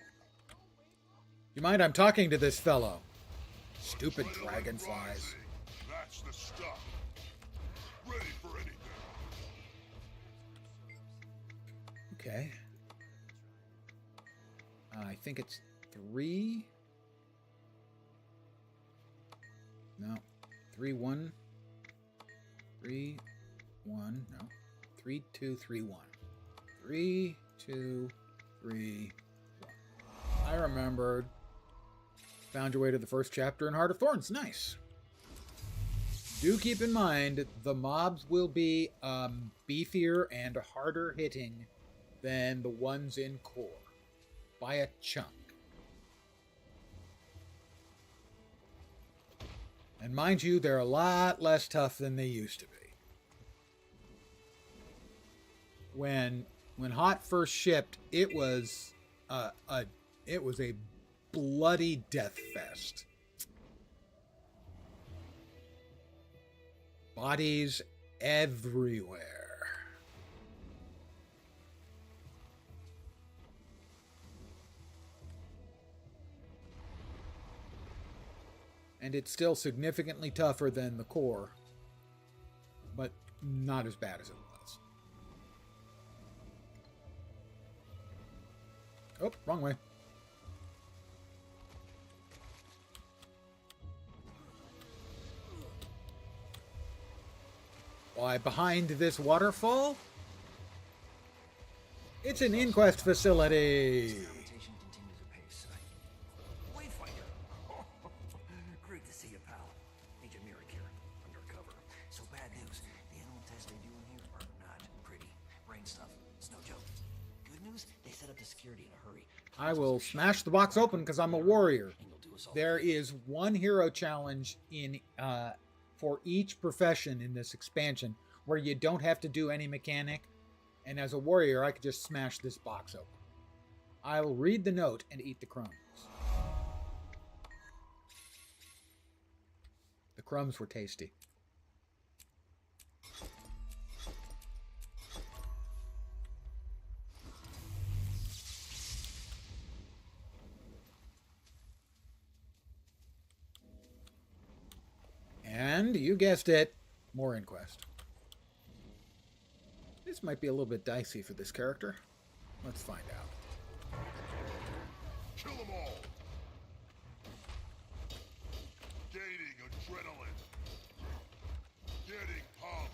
You mind? I'm talking to this fellow. Stupid dragonflies. That's the stuff. Ready for anything. Okay. I think it's 3. No. 3, 1. 3, 1. No. 3, 2, 3, 1. 3, 2, 3, 1. I remembered. Found your way to the first chapter in Heart of Thorns. Nice. Do keep in mind, the mobs will be beefier and harder hitting than the ones in core. By a chunk. And mind you, they're a lot less tough than they used to be. When Hot first shipped, it was a bloody death fest. Bodies everywhere. And it's still significantly tougher than the core, but not as bad as it was. Oh, wrong way. Why, behind this waterfall? It's an inquest facility. Experimentation continues apace. Wayfinder! Great to see you, pal. Agent Merrick here, undercover. So bad news, the animal tests they do in here are not pretty. Brain stuff, it's no joke. Good news, they set up the security in a hurry. I will smash the box open because I'm a warrior. There is one hero challenge in for each profession in this expansion where you don't have to do any mechanic, and as a warrior I could just smash this box open. I'll read the note and eat the crumbs. The crumbs were tasty. guessed it, more Inquest. This might be a little bit dicey for this character. Let's find out. Kill them all! Gaining adrenaline. Getting pumped.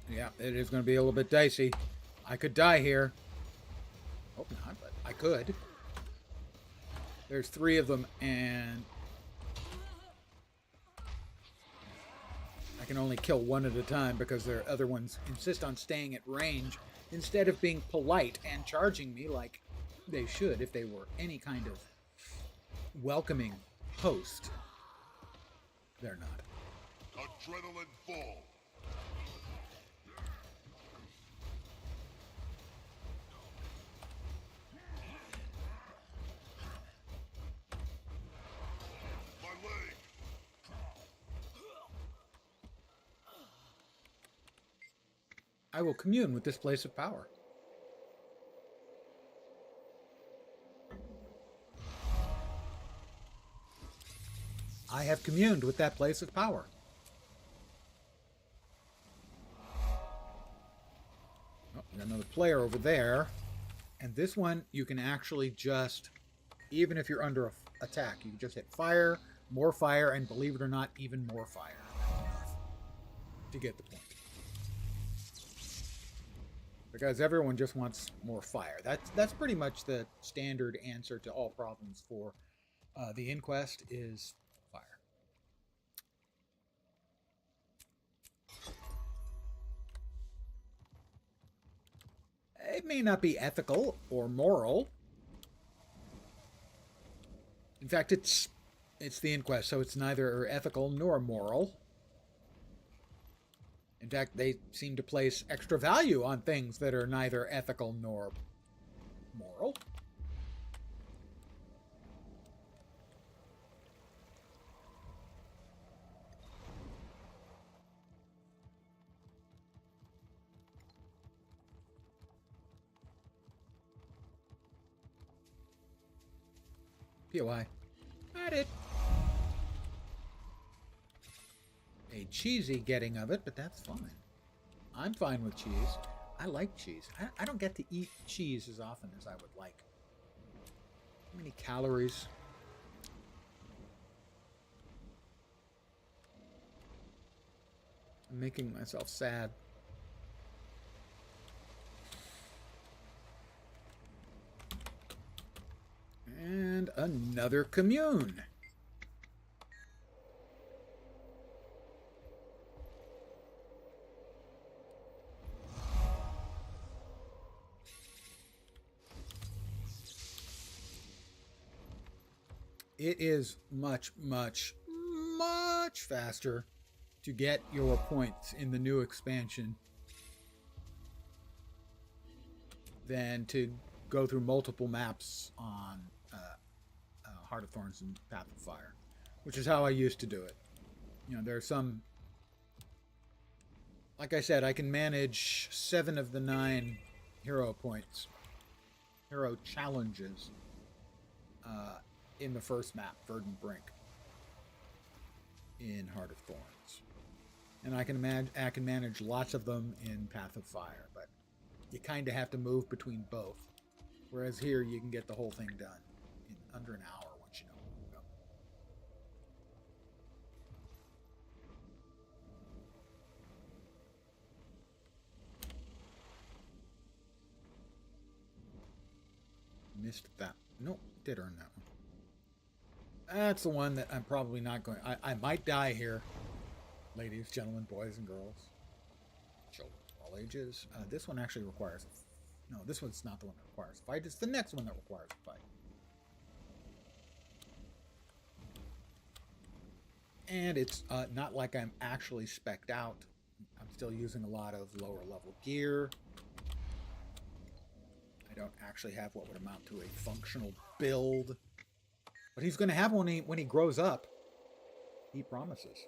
Yeah, it is going to be a little bit dicey. I could die here. Hope not, but I could. There's 3 of them, and I can only kill one at a time because their other ones insist on staying at range instead of being polite and charging me like they should if they were any kind of welcoming host. They're not. Adrenaline full. My leg. I will commune with this place of power. I have communed with that place of power. Oh, we got another player over there. And this one, you can actually just, even if you're under attack, you can just hit fire, and believe it or not, even more fire. To get the point. Because everyone just wants more fire. That's pretty much the standard answer to all problems for the Inquest is fire. It may not be ethical or moral. In fact, it's the Inquest, so it's neither ethical nor moral. In fact, they seem to place extra value on things that are neither ethical nor moral. POI. At it. A cheesy getting of it, but that's fine. I'm fine with cheese. I like cheese. I don't get to eat cheese as often as I would like. How many calories? I'm making myself sad. And another commune. It is much, much, much faster to get your points in the new expansion than to go through multiple maps on Heart of Thorns and Path of Fire, which is how I used to do it. You know, there are some, like I said, I can manage 7 of the 9 hero points, hero challenges in the first map, Verdant Brink, in Heart of Thorns. And I can manage lots of them in Path of Fire, but you kind of have to move between both. Whereas here, you can get the whole thing done in under an hour once you know where to go. Missed that. Nope, did earn that one. That's the one that I'm probably not going... I might die here. Ladies, gentlemen, boys, and girls. Children of all ages. This one actually requires... No, this one's not the one that requires a fight. It's the next one that requires a fight. And it's not like I'm actually spec'd out. I'm still using a lot of lower level gear. I don't actually have what would amount to a functional build. But he's going to have one when he grows up. He promises.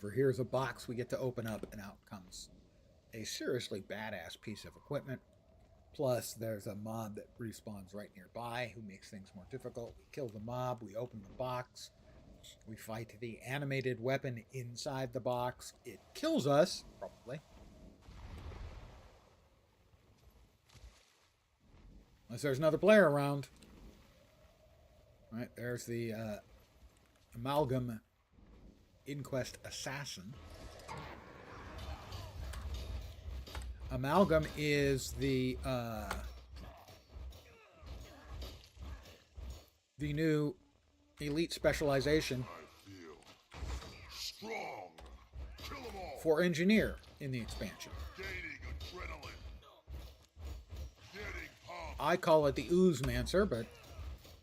over. Here's a box we get to open up, and out comes a seriously badass piece of equipment. Plus, there's a mob that respawns right nearby who makes things more difficult. We kill the mob, we open the box, we fight the animated weapon inside the box. It kills us, probably. Unless there's another player around. All right, there's the Amalgam Inquest Assassin. Amalgam is the new elite specialization Strong. Kill 'em all. for engineer in the expansion. Gaining adrenaline. Getting pumped. I call it the Oozemancer, but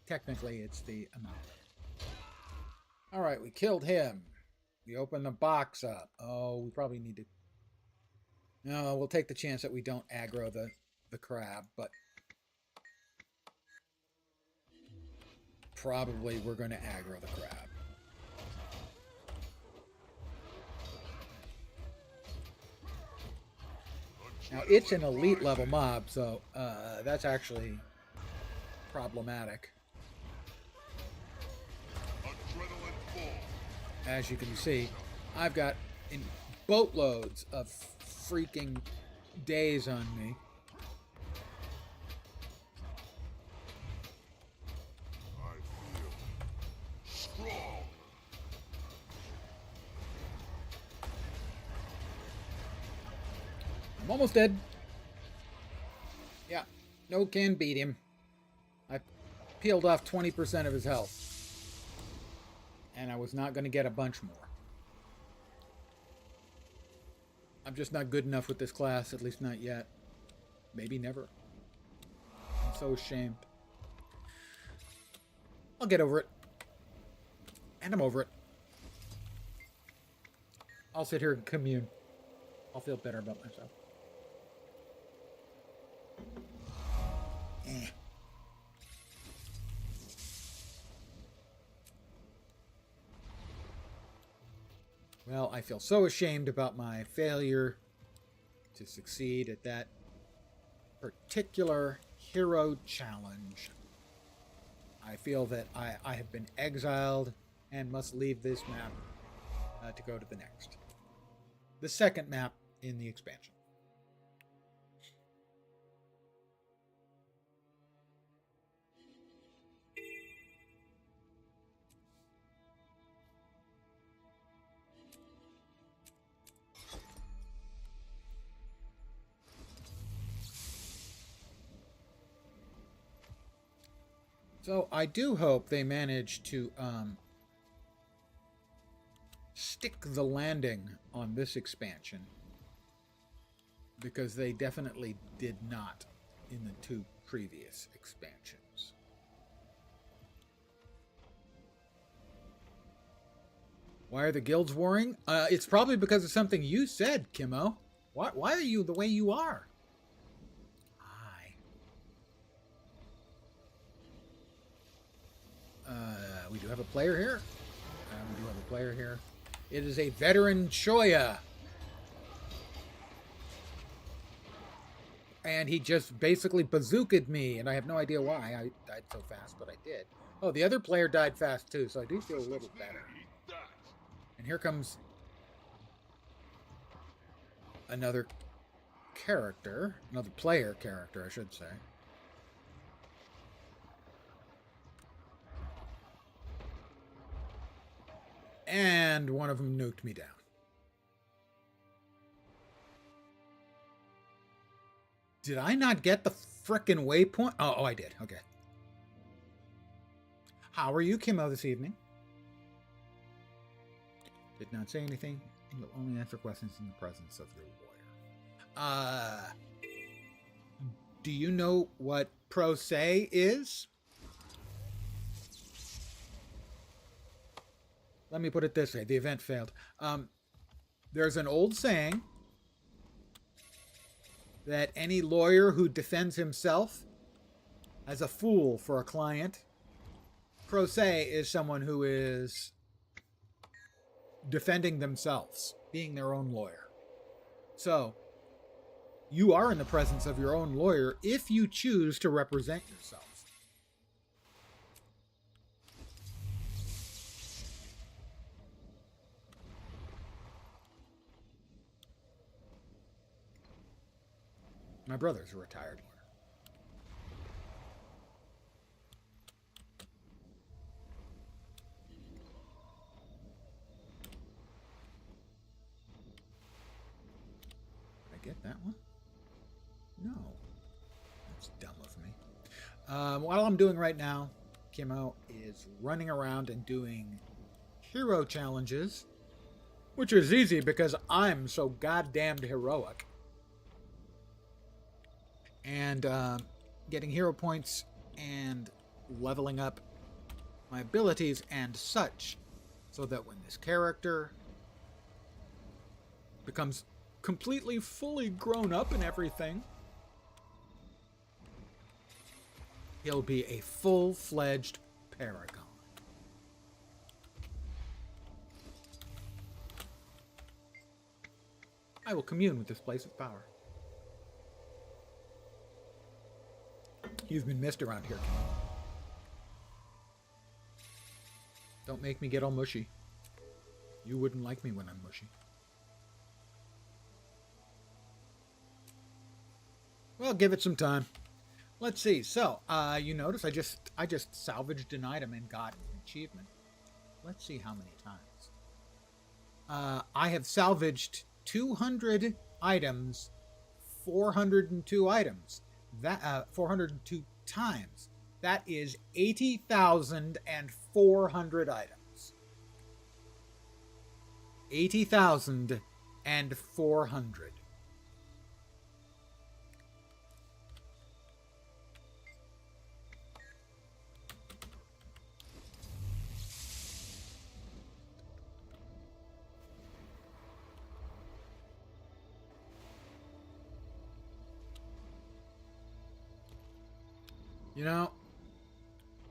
technically it's the Amalgam. All right, we killed him. We opened the box up. Oh, we probably need to... No, we'll take the chance that we don't aggro the crab, but probably we're going to aggro the crab. Now, it's an elite level mob, so that's actually problematic. Adrenaline full. As you can see, I've got in boatloads of freaking days on me. I feel strong. I'm almost dead. Yeah, no can beat him. I peeled off 20% of his health. And I was not going to get a bunch more. I'm just not good enough with this class, at least not yet. Maybe never. I'm so ashamed. I'll get over it. And I'm over it. I'll sit here and commune. I'll feel better about myself. Well, I feel so ashamed about my failure to succeed at that particular hero challenge. I feel that I have been exiled and must leave this map to go to the next. The second map in the expansion. So I do hope they manage to stick the landing on this expansion, because they definitely did not in the two previous expansions. Why are the guilds warring? It's probably because of something you said, Kimmo. Why are you the way you are? We do have a player here. It is a veteran Shoya. And he just basically bazookaed me, and I have no idea why I died so fast, but I did. Oh, the other player died fast too, so I do feel a little better. And here comes another character, another player character, I should say. And one of them nuked me down. Did I not get the frickin' waypoint? Oh, I did. Okay. How are you, Kimmo, this evening? Did not say anything. You'll only answer questions in the presence of your lawyer. Do you know what pro se is? Let me put it this way. The event failed. There's an old saying that any lawyer who defends himself as a fool for a client, pro se is someone who is defending themselves, being their own lawyer. So, you are in the presence of your own lawyer if you choose to represent yourself. My brother's a retired lawyer. Did I get that one? No. That's dumb of me. What I'm doing right now, Kimmo, is running around and doing hero challenges, which is easy because I'm so goddamned heroic. And getting hero points and leveling up my abilities and such, so that when this character becomes completely fully grown up and everything, he'll be a full-fledged Paragon. I will commune with this place of power. You've been missed around here, Kim. Don't make me get all mushy. You wouldn't like me when I'm mushy. Well, give it some time. Let's see. So, you notice I just salvaged an item and got an achievement. Let's see how many times. I have salvaged 200 items, 402 items. That 402 times. That is 80,400 items. 80,400. You know,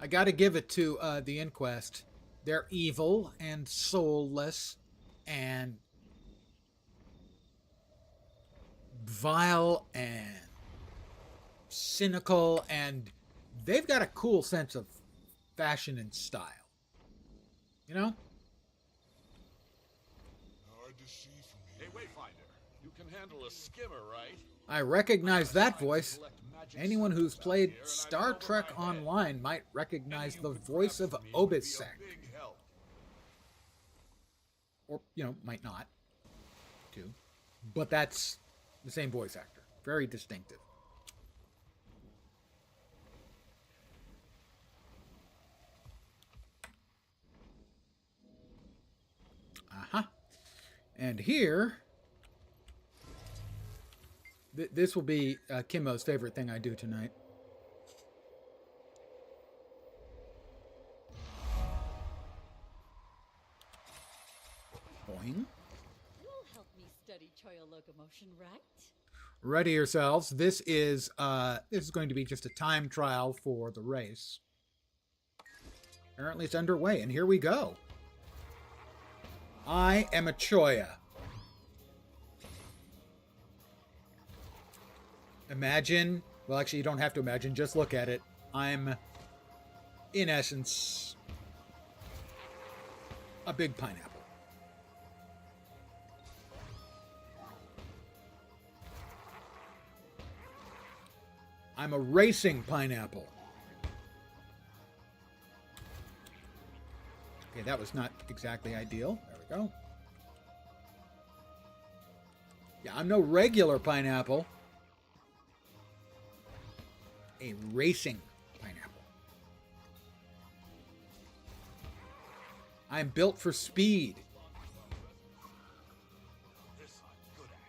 I got to give it to the Inquest. They're evil and soulless and vile and cynical, and they've got a cool sense of fashion and style. You know? Hard to see from Hey, here. Wayfinder, you can handle a skimmer, right? I recognize that voice. Anyone who's played Star Trek Online might recognize the voice of Obisek. Or, you know, might not, too. But that's the same voice actor. Very distinctive. Uh-huh. And here... This will be Kimmo's favorite thing I do tonight. Boing. You'll help me study Choyo locomotion, right? Ready yourselves. This is going to be just a time trial for the race. Apparently it's underway, and here we go. I am a Choya. Imagine, well, actually, you don't have to imagine, just look at it. I'm, in essence, a big pineapple. I'm a racing pineapple. Okay, that was not exactly ideal. There we go. Yeah, I'm no regular pineapple. A racing pineapple. I'm built for speed. This I'm good at.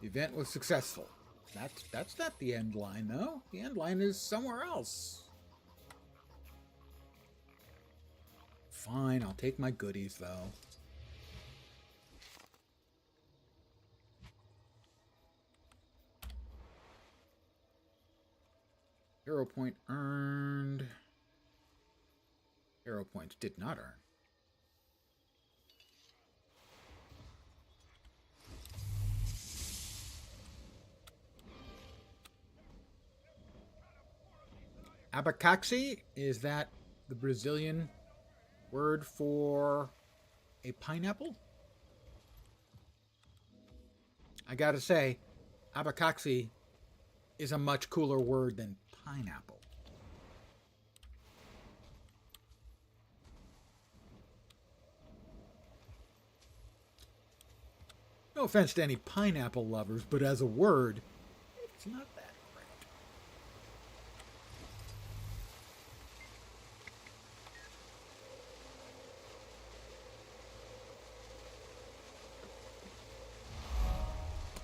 The event was successful. That's not the end line, though. The end line is somewhere else. Fine, I'll take my goodies, though. Hero point earned. Hero points did not earn. Abacaxi, is that the Brazilian word for a pineapple? I gotta say, abacaxi is a much cooler word than pineapple. No offense to any pineapple lovers, but as a word, it's not that great.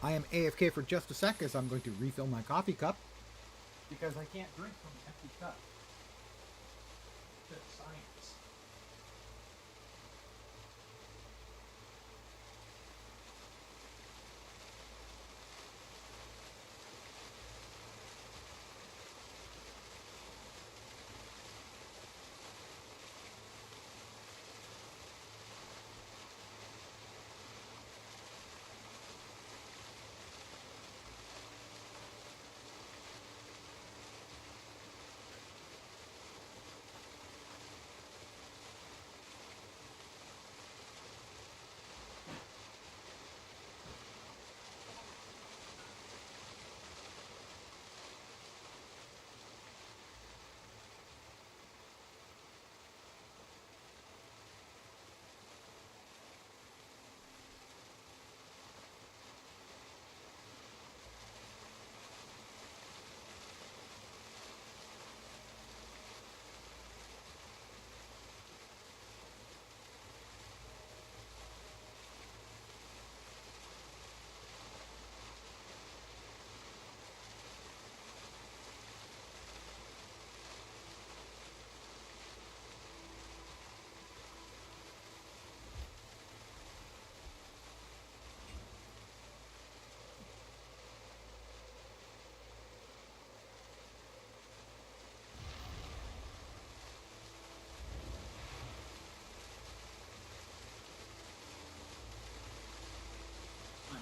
I am AFK for just a sec as I'm going to refill my coffee cup because I can't drink from an empty cup. That's science.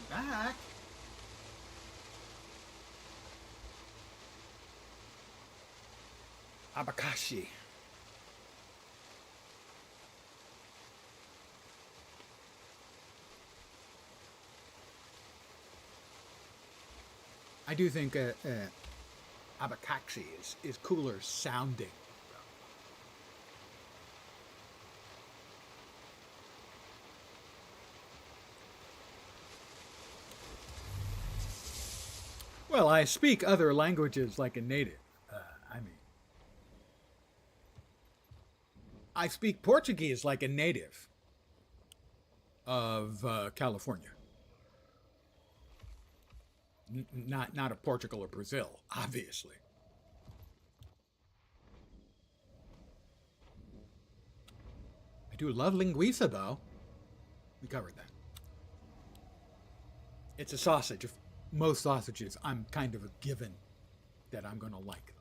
Back. Abakashi. I do think Abakashi is cooler sounding. Well, I speak other languages like a native. I speak Portuguese like a native of California. Not of Portugal or Brazil, obviously. I do love linguiça, though. We covered that. It's a sausage. Most sausages, I'm kind of a given that I'm going to like them.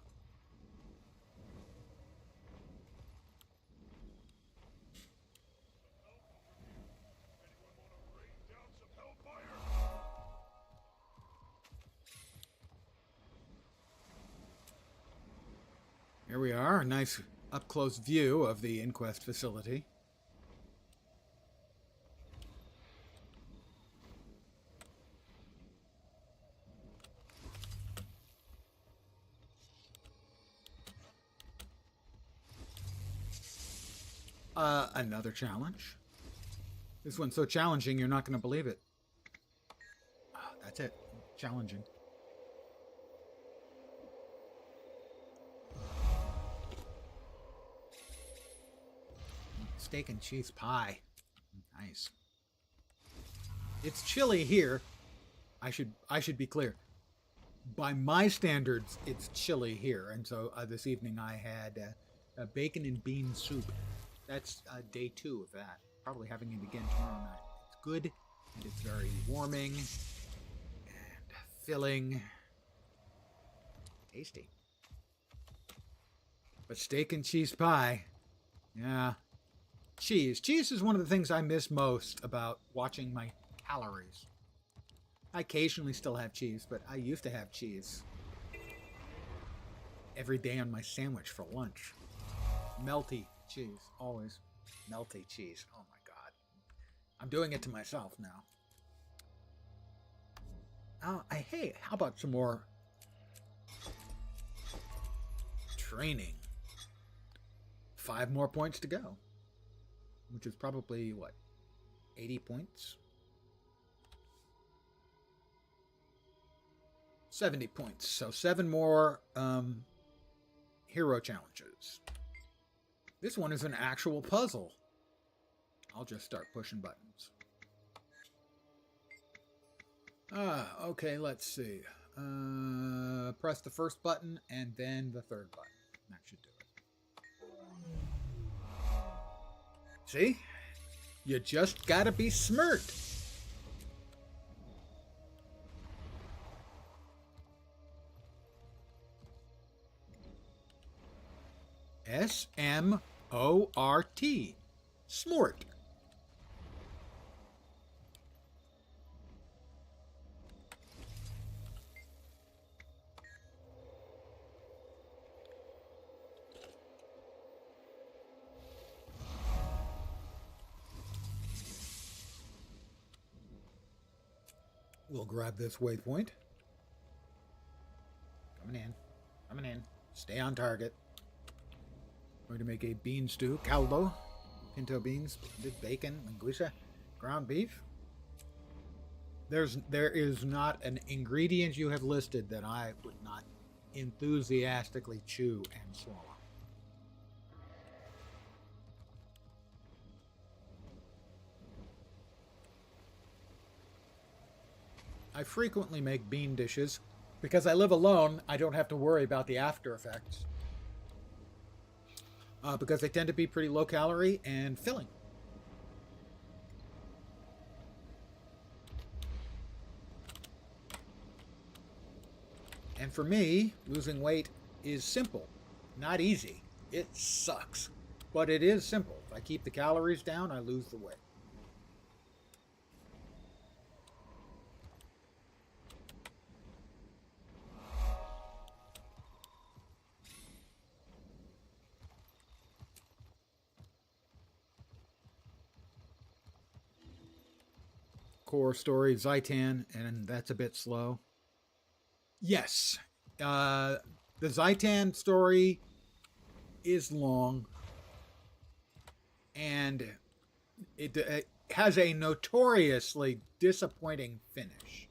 Here we are, a nice up-close view of the inquest facility. Another challenge. This one's so challenging, you're not going to believe it. Oh, that's it. Challenging. Steak and cheese pie. Nice. It's chilly here. I should be clear. By my standards, it's chilly here, and so this evening I had a bacon and bean soup That's day 2 of that. Probably having it again tomorrow night. It's good, and it's very warming and filling. Tasty. But steak and cheese pie. Yeah. Cheese. Cheese is one of the things I miss most about watching my calories. I occasionally still have cheese, but I used to have cheese every day on my sandwich for lunch. Melty cheese. Always melty cheese. Oh my God. I'm doing it to myself now. Hey, how about some more training? 5 more points to go. Which is probably, what, 80 points? 70 points. So 7 more hero challenges. This one is an actual puzzle. I'll just start pushing buttons. Okay, let's see. Press the first button and then the third button. That should do it. See? You just gotta be smart. S-M-O-R-T. Smart. We'll grab this waypoint. Coming in. Coming in. Stay on target. Going to make a bean stew. Caldo. Pinto beans. Bacon. Linguiça. Ground beef. There is not an ingredient you have listed that I would not enthusiastically chew and swallow. I frequently make bean dishes. Because I live alone, I don't have to worry about the after effects. Because they tend to be pretty low calorie and filling. And for me, losing weight is simple. Not easy. It sucks. But it is simple. If I keep the calories down, I lose the weight. Core story, Zaitan, and that's a bit slow. Yes, the Zaitan story is long, and it has a notoriously disappointing finish.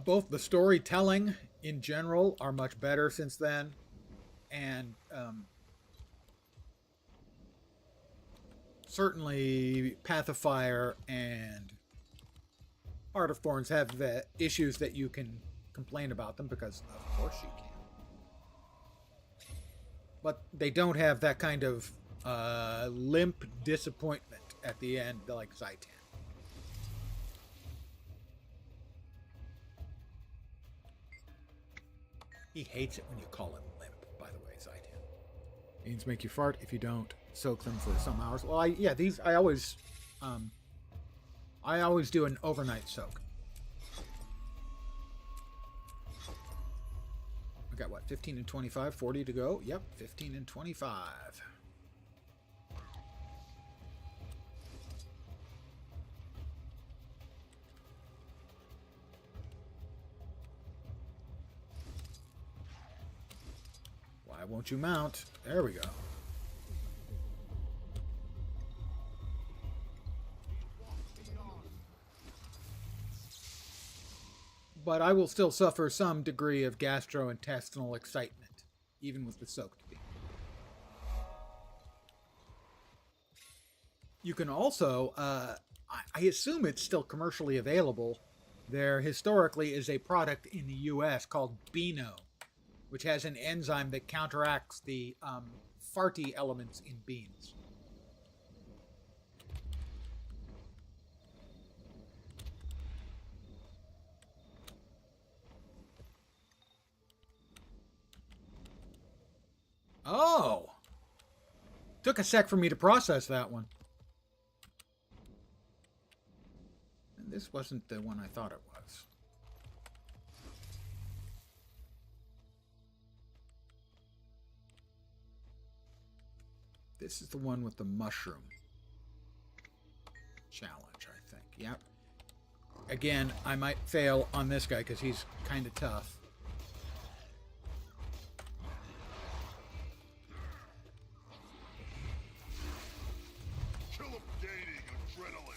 Both the storytelling in general are much better since then, and certainly Path of Fire and Heart of Thorns have the issues that you can complain about them, because of course you can. But they don't have that kind of limp disappointment at the end like Zaitan. He hates it when you call him limp, by the way, Zaitan. Beans make you fart if you don't soak them for some hours. Well, I always do an overnight soak. I got what, 15 and 25, 40 to go? Yep, 15 and 25. Why won't you mount? There we go. But I will still suffer some degree of gastrointestinal excitement, even with the soaked bean. You can also, I assume it's still commercially available, There historically is a product in the U.S. called Beano, which has an enzyme that counteracts the farty elements in beans. Oh! Took a sec for me to process that one. And this wasn't the one I thought it was. This is the one with the mushroom challenge, I think. Yep. Again, I might fail on this guy because he's kind of tough. Kill him gaining adrenaline.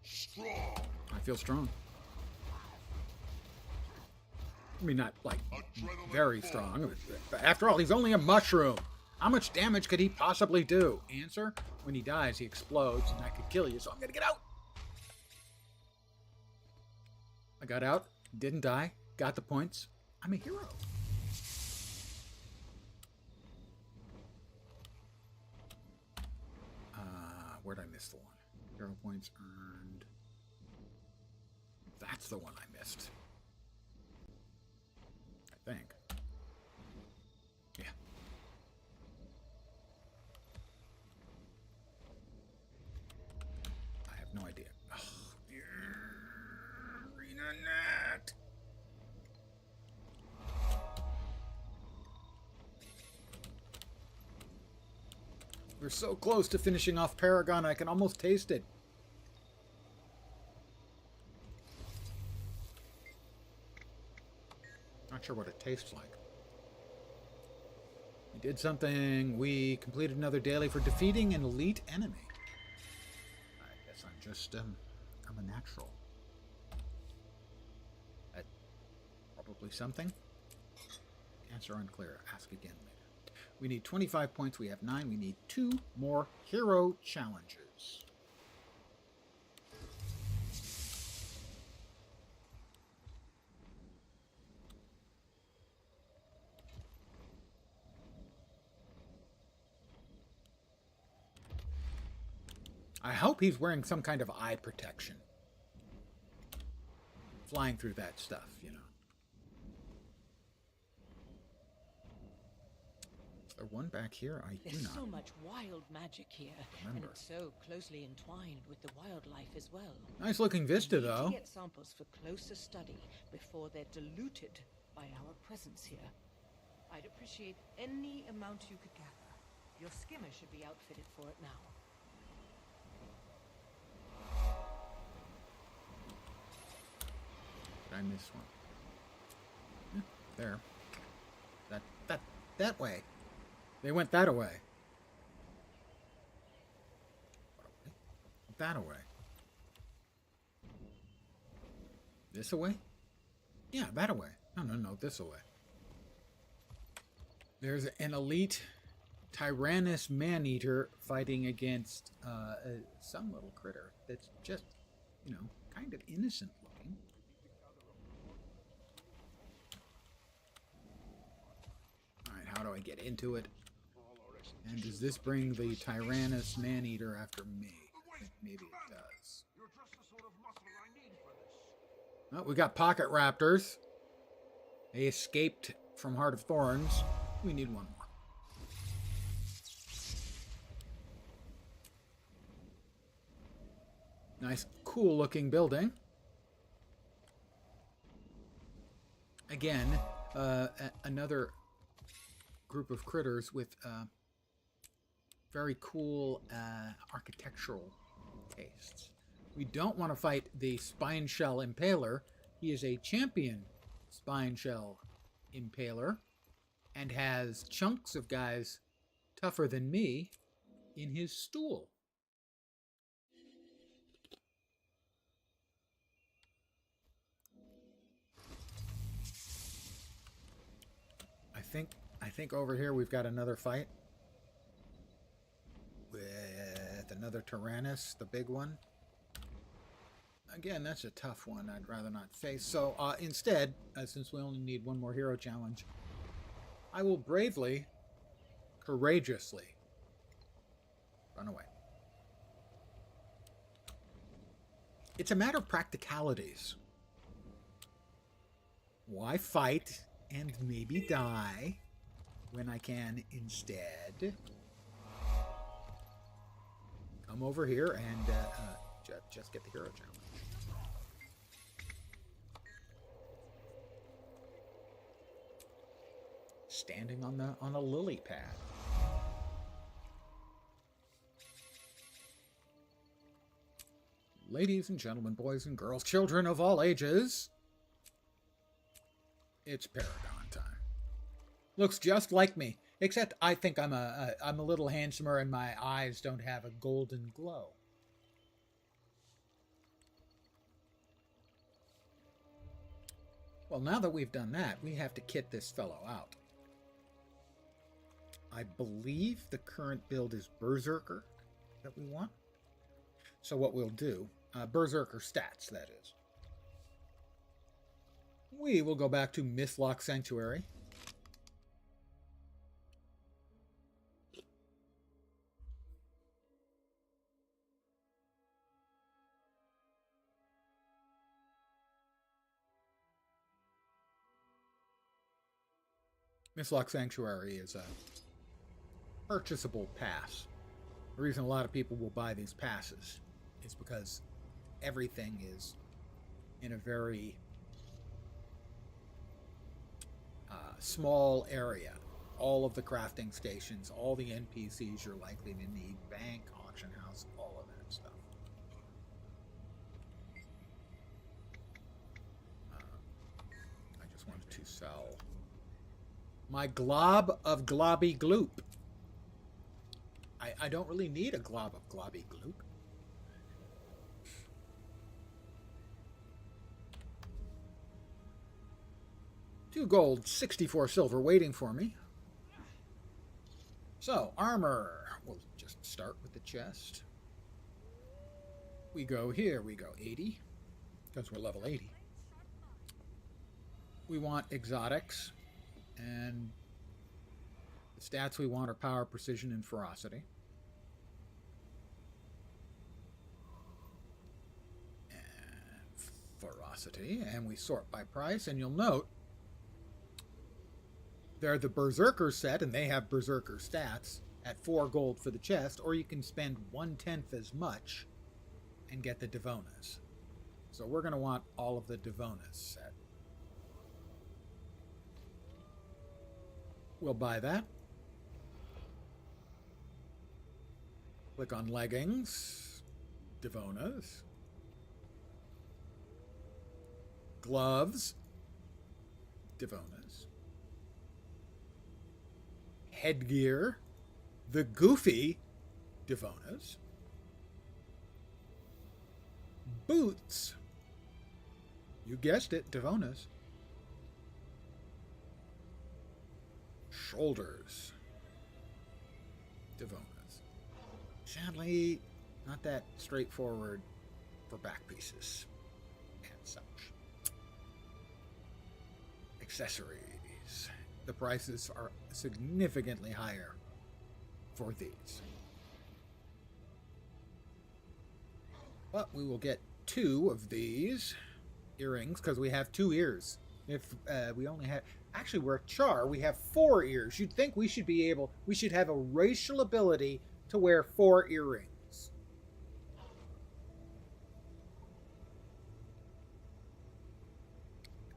Strong. I feel strong. I mean, not like very strong. But after all, he's only a mushroom. How much damage could he possibly do? Answer: when he dies, he explodes, and that could kill you. So I'm gonna get out. I got out. Didn't die. Got the points. I'm a hero. Where'd I miss the one? 0 points earned. That's the one I missed. I think. Yeah. I have no idea. Oh, Arena Net. We're so close to finishing off Paragon, I can almost taste it. Not sure what it tastes like. We did something. We completed another daily for defeating an elite enemy. I guess I'm just, I'm a natural. Probably something. Answer unclear. Ask again later. We need 25 points. We have 9. We need 2 more hero challenges. I hope he's wearing some kind of eye protection. Flying through that stuff, you know. Is there one back here? I do There's not so much wild magic here, remember. and it's so closely entwined with the wildlife as well. Nice looking vista, We need though. to get samples for closer study before they're diluted by our presence here. I'd appreciate any amount you could gather. Your skimmer should be outfitted for it now. Did I miss one? Yeah, there. That way. They went that away. That away. This away? Yeah, that away. No, this away. There's an elite Tyrannus man-eater fighting against some little critter that's just, you know, kind of innocent looking. Alright, how do I get into it? And does this bring the Tyrannus man-eater after me? Maybe it does. You're just the sort of muscle I need for this. Oh, we got pocket raptors. They escaped from Heart of Thorns. We need one more. Nice, cool looking building. Again, another group of critters with very cool architectural tastes. We don't want to fight the spine shell impaler. He is a champion spine shell impaler and has chunks of guys tougher than me in his stool. think over here we've got another fight with another Tyrannus, the big one. Again, that's a tough one. I'd rather not face. So instead, since we only need one more hero challenge, I will bravely, courageously run away. It's a matter of practicalities. Why fight and maybe die when I can instead come over here and just get the hero challenge? Standing on a lily pad. Ladies and gentlemen, boys and girls, children of all ages, it's Paragon time. Looks just like me, except I think I'm a little handsomer and my eyes don't have a golden glow. Well, now that we've done that, we have to kit this fellow out. I believe the current build is Berserker that we want. So what we'll do, Berserker stats, that is. We will go back to Mistlock Sanctuary. Mistlock Sanctuary is a purchasable pass. The reason a lot of people will buy these passes is because everything is in a very small area. All of the crafting stations, all the NPCs you're likely to need, bank, auction house, all of that stuff. I just wanted to sell my glob of globby gloop. I don't really need a glob of globby gloop. $2 gold, 64 silver waiting for me. So, armor. We'll just start with the chest. We go here, we go 80, because we're level 80. We want exotics, and the stats we want are power, precision, and ferocity. And we sort by price, and you'll note they're the Berserker set, and they have Berserker stats at 4 gold for the chest, or you can spend 1/10 as much and get the Devonas. So we're going to want all of the Devonas set. We'll buy that. Click on leggings, Devonas. Gloves, Devonas. Headgear, the Goofy Devonas. Boots, you guessed it, Devonas. Shoulders, Devonas. Sadly, not that straightforward for back pieces and such. Accessories. The prices are significantly higher for these. But we will get 2 of these earrings because we have 2 ears. If we only have... Actually, we're a Char. We have 4 ears. You'd think we should be able... We should have a racial ability to wear 4 earrings.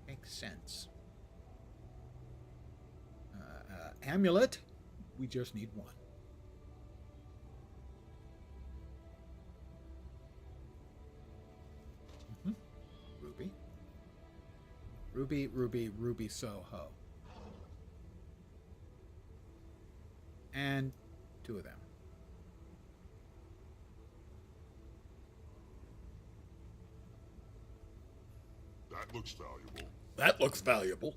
Makes sense. Amulet, we just need 1. Ruby. Ruby, Ruby, Ruby Soho. And 2 of them. That looks valuable. That looks valuable.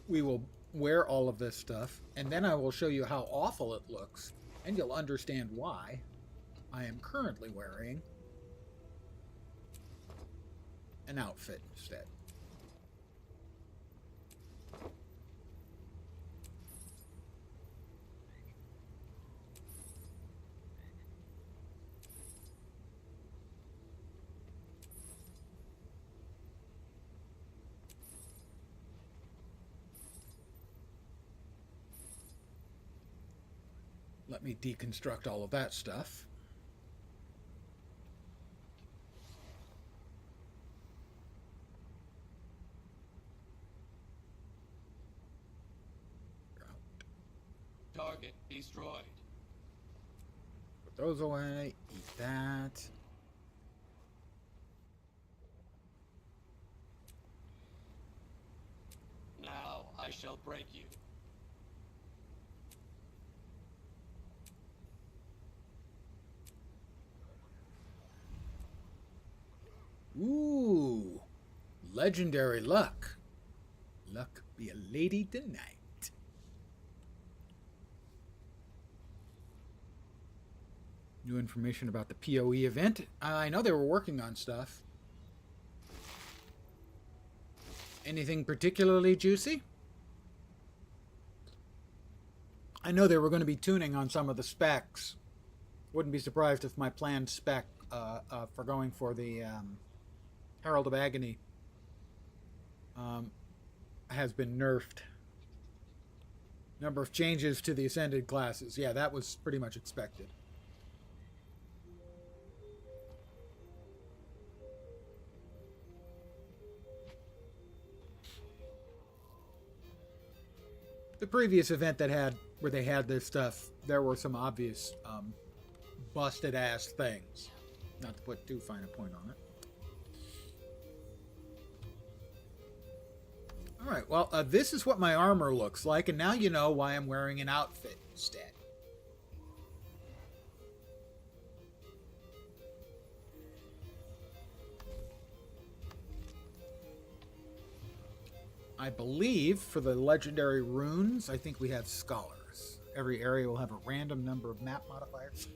we will wear all of this stuff, and then I will show you how awful it looks, and you'll understand why I am currently wearing an outfit instead. Let me deconstruct all of that stuff. Target destroyed. Put those away. Eat that. Now I shall break you. Ooh, legendary luck. Luck be a lady tonight. New information about the PoE event. I know they were working on stuff. Anything particularly juicy? I know they were going to be tuning on some of the specs. Wouldn't be surprised if my planned spec for going for the Herald of Agony has been nerfed. Number of changes to the Ascended classes. Yeah, that was pretty much expected. The previous event that had where they had this stuff, there were some obvious busted ass things. Not to put too fine a point on it. Alright, well, this is what my armor looks like, and now you know why I'm wearing an outfit instead. I believe for the legendary runes, I think we have scholars. Every area will have a random number of map modifiers.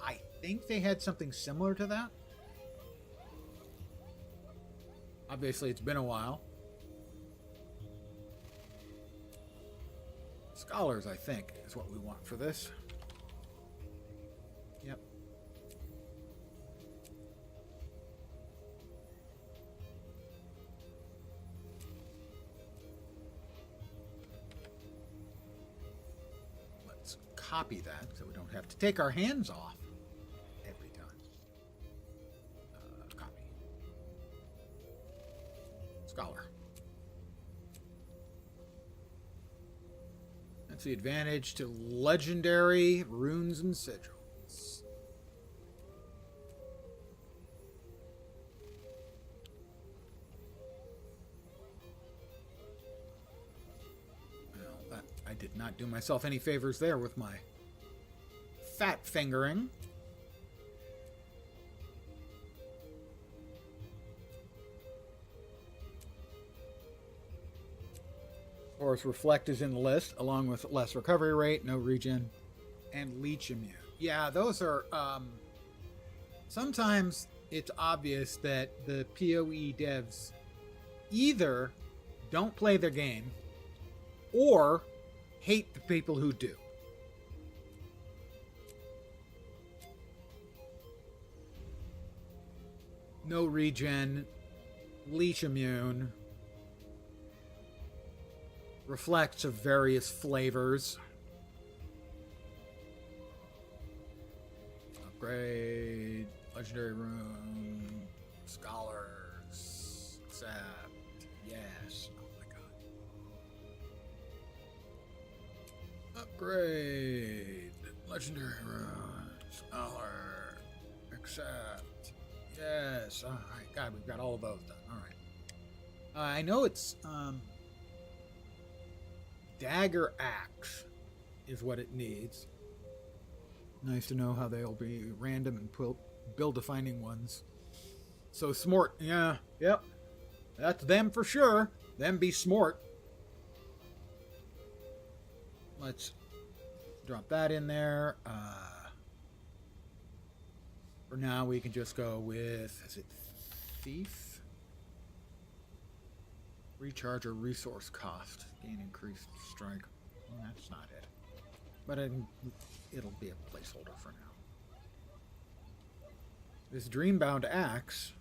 I think they had something similar to that. Obviously, it's been a while. Scholars, I think, is what we want for this. Yep. Let's copy that so we don't have to take our hands off every time. Copy. Scholar. That's the advantage to legendary runes and sigils. Well, I did not do myself any favors there with my fat fingering. Of course, Reflect is in the list, along with less recovery rate, no regen, and Leech Immune. Yeah, those are... sometimes it's obvious that the PoE devs either don't play their game or hate the people who do. No regen, Leech Immune, Reflects of various flavors. Upgrade, legendary rune, scholars, accept, yes. Oh my god. Upgrade, legendary rune, scholar, accept, yes. Alright, God, we've got all of those done. Alright. I know it's, Dagger Axe is what it needs. Nice to know how they'll be random and build defining ones. So Smort, yeah, yep. That's them for sure. Them be Smort. let's drop that in there. For now, we can just go with, is it Thief? Recharge or resource cost. Gain increased strike. Well, that's not it. But it'll be a placeholder for now. This Dreambound Axe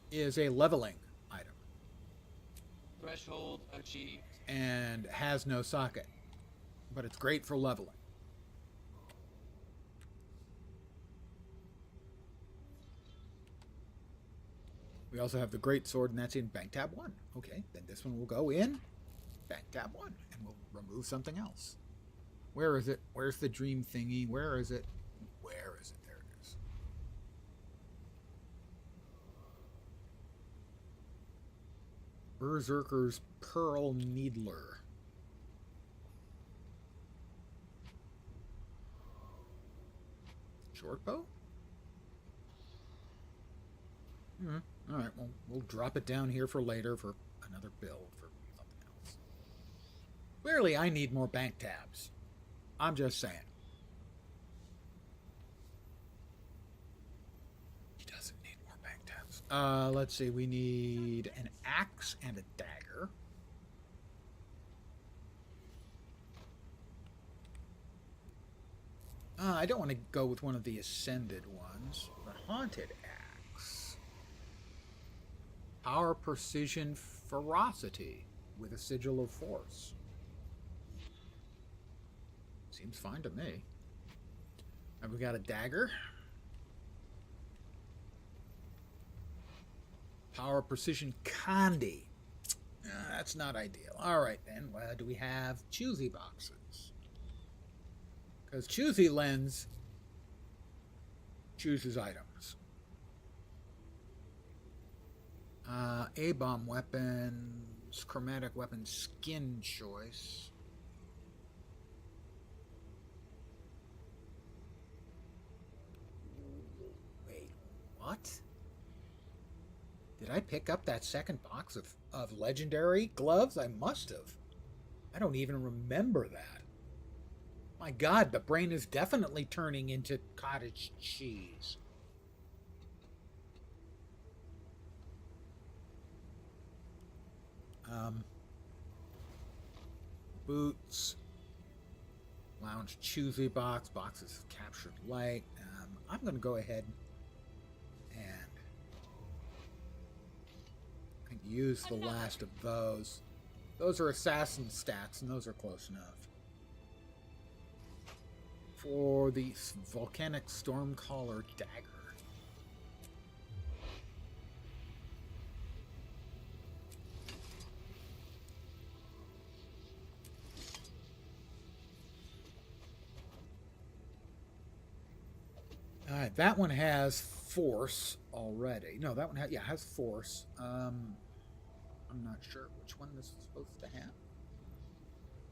is a leveling item. Threshold achieved. And has no socket. But it's great for leveling. We also have the Great Sword, and that's in Bank Tab 1. Okay, then this one will go in Bank Tab 1, and we'll remove something else. Where is it? Where's the dream thingy? Where is it? Where is it? There it is. Berserker's Pearl Needler. Short bow? All right, well, we'll drop it down here for later for another build for something else. Clearly, I need more bank tabs. I'm just saying. He doesn't need more bank tabs. Let's see. We need an axe and a dagger. I don't want to go with one of the ascended ones. The haunted axe. Power, precision, ferocity with a sigil of force. Seems fine to me. And we got a dagger. Power, precision, Kandi. That's not ideal. All right, then. Do we have choosy boxes? Because choosy lens chooses items. A-bomb weapons, chromatic weapons, skin choice. Wait, what? Did I pick up that second box of legendary gloves? I must have. I don't even remember that. My God, the brain is definitely turning into cottage cheese. Boots, lounge choosy box, boxes of captured light. I'm going to go ahead and I think use the last of those. Those are assassin stats, and those are close enough. For the volcanic stormcaller dagger. All right, that one has force already. No, that one has force. I'm not sure which one this is supposed to have.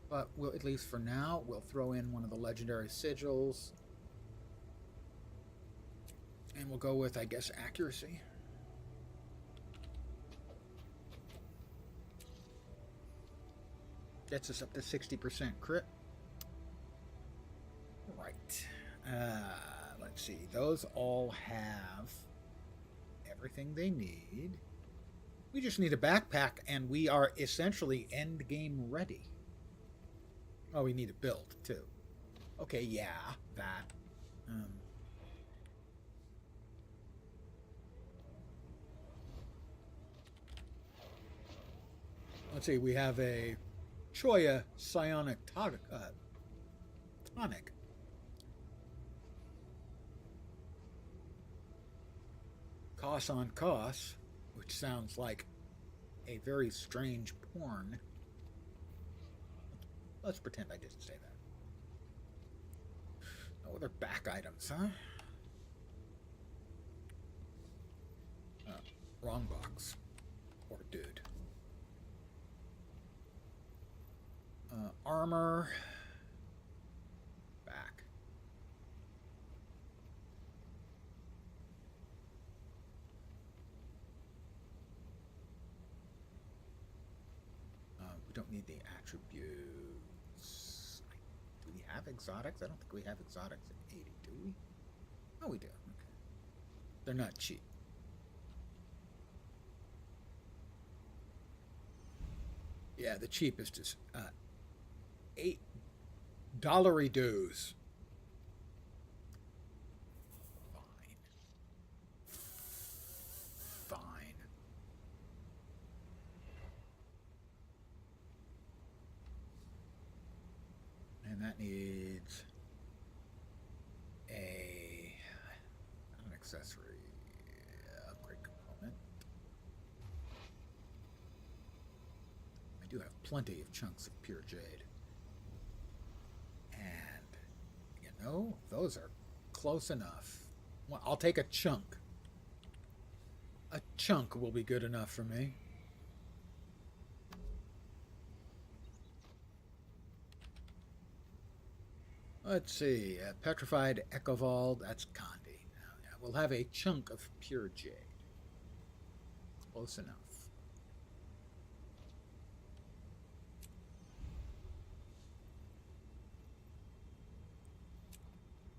But we'll, at least for now, we'll throw in one of the legendary sigils. And we'll go with, I guess, accuracy. Gets us up to 60% crit. Right. Let's see. Those all have everything they need. We just need a backpack, and we are essentially end game ready. Oh, we need a build, too. Okay, yeah, that. Let's see, we have a Choya Psionic Tonic. Cos on Cos, which sounds like a very strange porn. Let's pretend I didn't say that. No other back items, huh? Wrong box. Or dude. Armor. Back. need the attributes. Do we have exotics? I don't think we have exotics at 80, do we? Oh, we do. Okay. They're not cheap. Yeah, the cheapest is $8 dues. Fine. And that needs an accessory upgrade component. I do have plenty of chunks of pure jade. And, you know, those are close enough. Well, I'll take a chunk. A chunk will be good enough for me. Let's see. Petrified Echovald, that's Condi. Yeah, we'll have a chunk of pure jade. Close enough.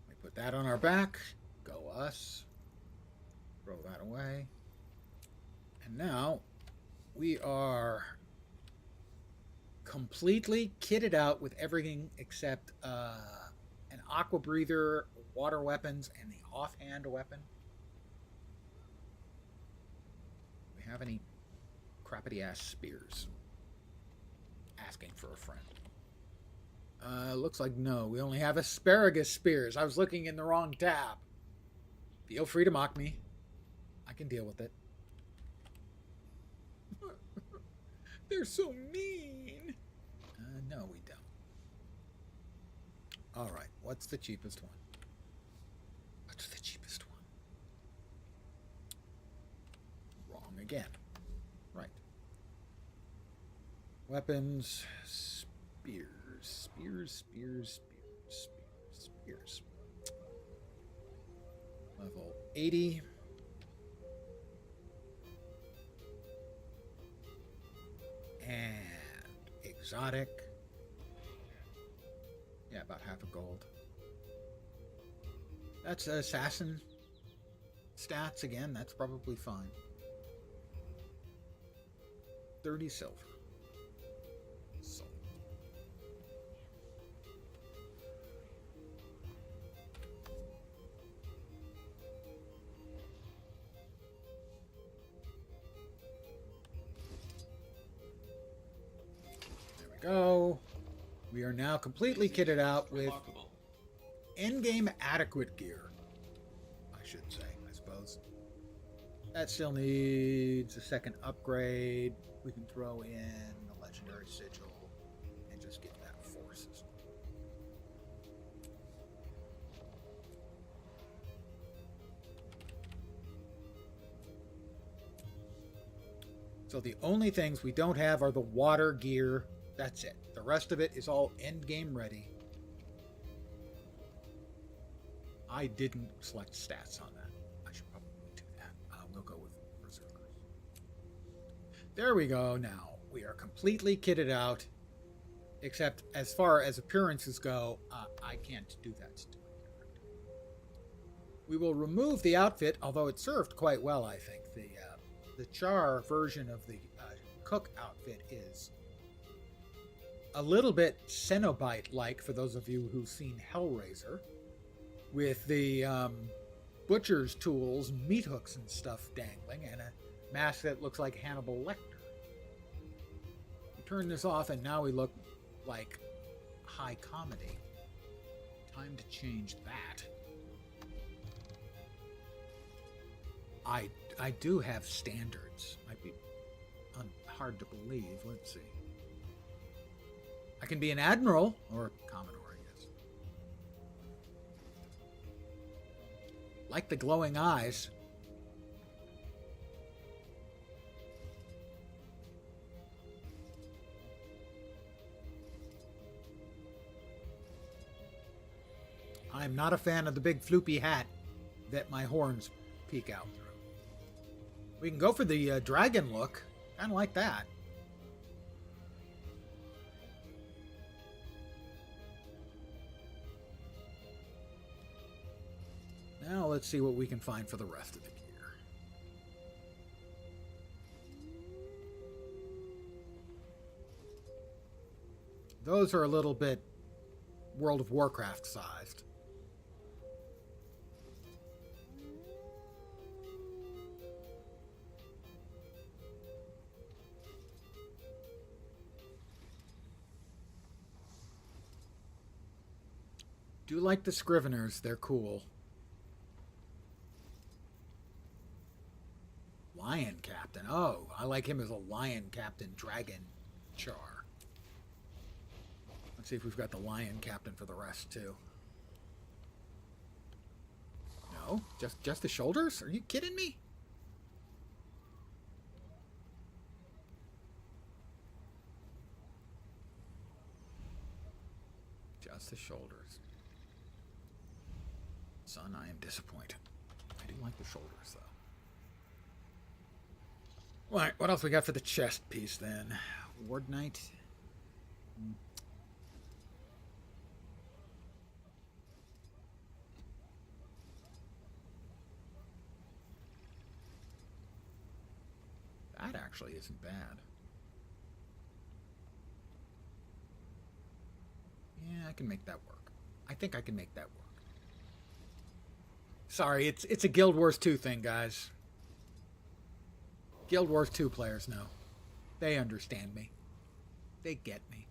We put that on our back. Go us. Throw that away. And now we are completely kitted out with everything except an aqua breather, water weapons, and the offhand weapon. Do we have any crappity ass spears? Asking for a friend. Looks like no. We only have asparagus spears. I was looking in the wrong tab. Feel free to mock me. I can deal with it. They're so mean. No, we don't. All right. What's the cheapest one? What's the cheapest one? Wrong again. Right. Weapons. Spears. Spears. Level 80. And exotic. Yeah, about half a gold. That's assassin stats again. That's probably fine. 30 silver. Sold. There we go. We are now completely kitted out with Remarkable. endgame adequate gear, I should say, I suppose. That still needs a second upgrade. We can throw in the legendary sigil and just get that forces. So the only things we don't have are the water gear. That's it. The rest of it is all end game ready. I didn't select stats on that. I should probably do that. We'll go with berserkers. There we go. Now we are completely kitted out, except as far as appearances go, I can't do that to my character. We will remove the outfit, although it served quite well, I think. The Char version of the Cook outfit is a little bit Cenobite-like, for those of you who've seen Hellraiser, with the butcher's tools, meat hooks and stuff dangling, and a mask that looks like Hannibal Lecter. We turn this off, and now we look like high comedy. Time to change that. I do have standards. Might be hard to believe. Let's see. I can be an admiral, or a commodore, I guess. Like the glowing eyes. I'm not a fan of the big floopy hat that my horns peek out through. We can go for the dragon look. Kind of like that. let's see what we can find for the rest of the gear. Those are a little bit World of Warcraft sized. Do like the Scriveners, they're cool. Lion Captain. Oh, I like him as a Lion Captain Dragon Char. Let's see if we've got the Lion Captain for the rest, too. No? Just the shoulders? Are you kidding me? Just the shoulders. Son, I am disappointed. I do like the shoulders, though. Alright, what else we got for the chest piece, then? Ward Knight? That actually isn't bad. Yeah, I can make that work. I think I can make that work. Sorry, it's a Guild Wars 2 thing, guys. Guild Wars 2 players know. They understand me. They get me.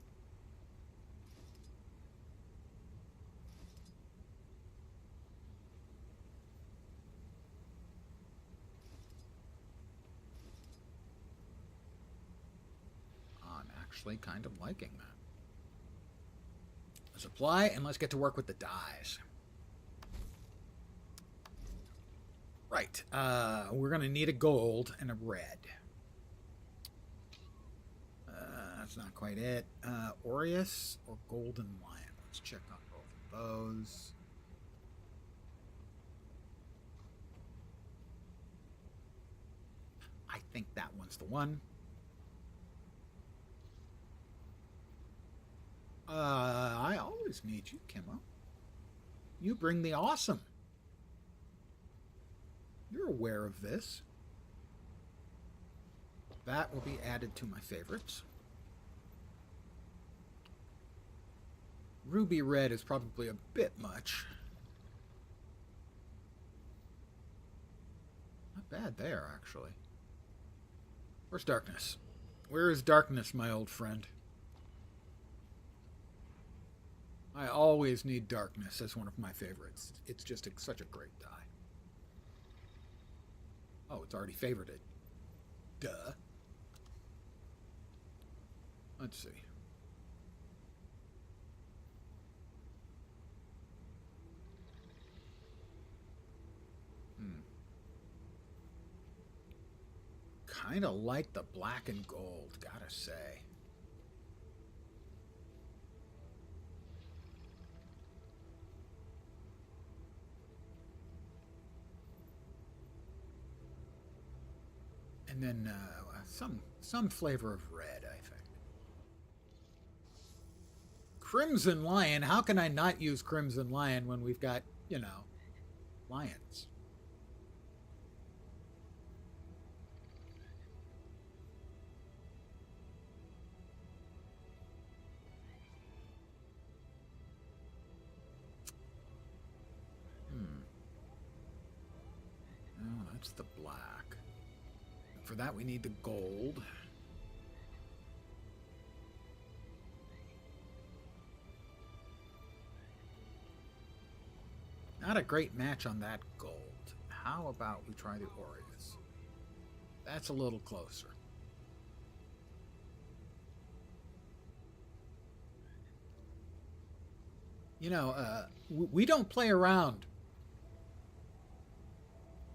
I'm actually kind of liking that. Let's apply, and let's get to work with the dyes. Right. We're going to need a gold and a red. That's not quite it. Aureus or Golden Lion? Let's check on both of those. I think that one's the one. I always need you, Kimmo. You bring the awesome. You're aware of this. That will be added to my favorites. Ruby red is probably a bit much. Not bad there, actually. Where's darkness? Where is darkness, my old friend? I always need darkness as one of my favorites. It's just such a great dye. Oh, it's already favorited. Duh. Let's see. Kind of like the black and gold, gotta say. And then some flavor of red, I think. Crimson Lion. How can I not use Crimson Lion when we've got, you know, lions? Oh, that's the black. For that, we need the gold. Not a great match on that gold. How about we try the Aureus? That's a little closer. You know, we don't play around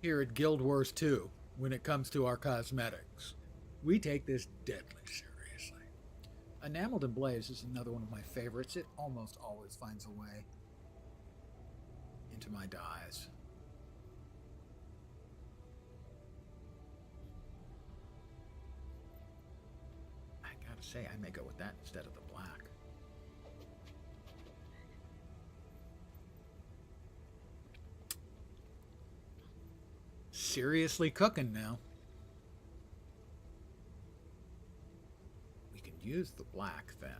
here at Guild Wars 2 when it comes to our cosmetics. We take this deadly seriously. Enameled and Blaze is another one of my favorites. It almost always finds a way into my dyes. I gotta say, I may go with that instead of the black. seriously cooking now. We can use the black then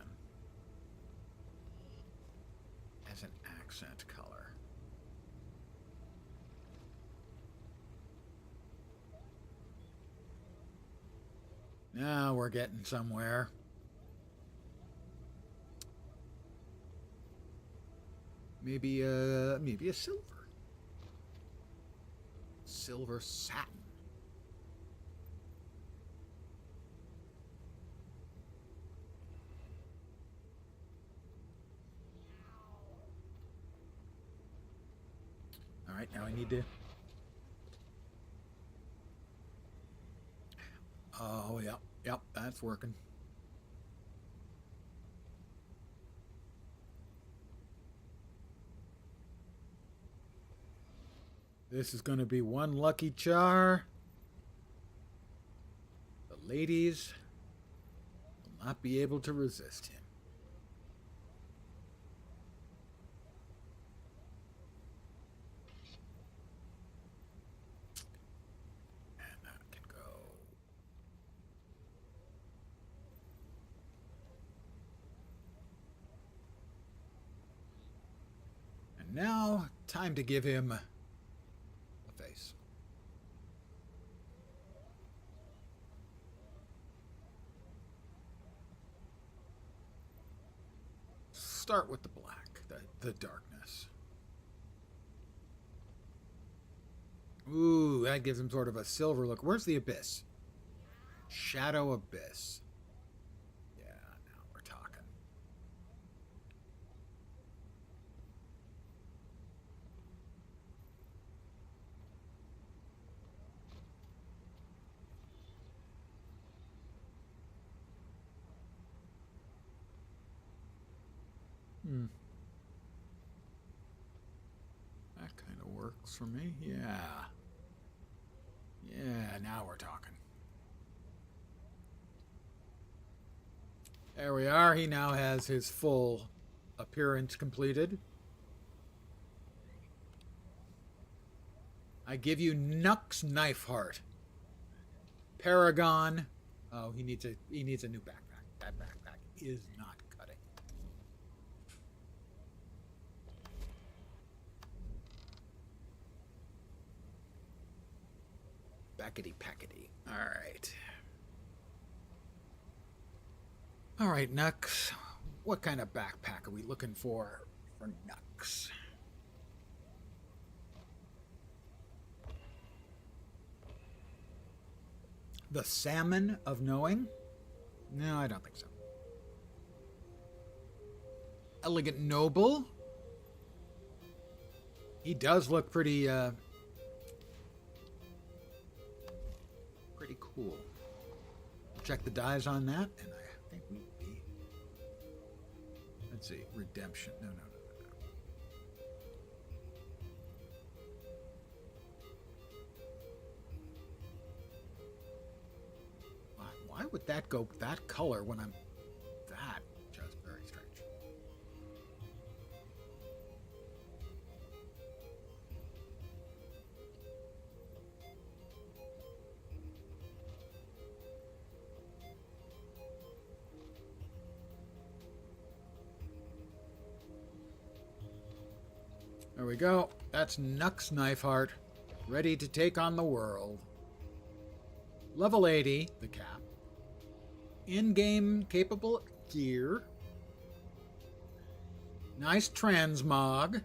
as an accent color. Now we're getting somewhere. Maybe a silver. Silver satin. All right, now I need to... Oh, yep, that's working. This is going to be one lucky char. The ladies will not be able to resist him. And that can go. And now, time to give him face. Start with the black, the darkness. Ooh, that gives him sort of a silver look. Where's the abyss? Shadow abyss. Yeah, now we're talking. That kind of works for me. Yeah. Yeah, now we're talking. There we are. He now has his full appearance completed. I give you Nux Knifeheart. Paragon. Oh, he needs a new backpack. That backpack is not cutting. Backety packety. Alright. Alright, Nux. What kind of backpack are we looking for Nux? The Salmon of Knowing? No, I don't think so. Elegant Noble? He does look pretty cool. Check the dies on that, and I think we'll be... Let's see. Redemption. No. Why would that go that color when I'm... That just very strange. There we go. That's Nux Knifeheart, ready to take on the world. Level 80, the cap. In-game capable gear. Nice transmog.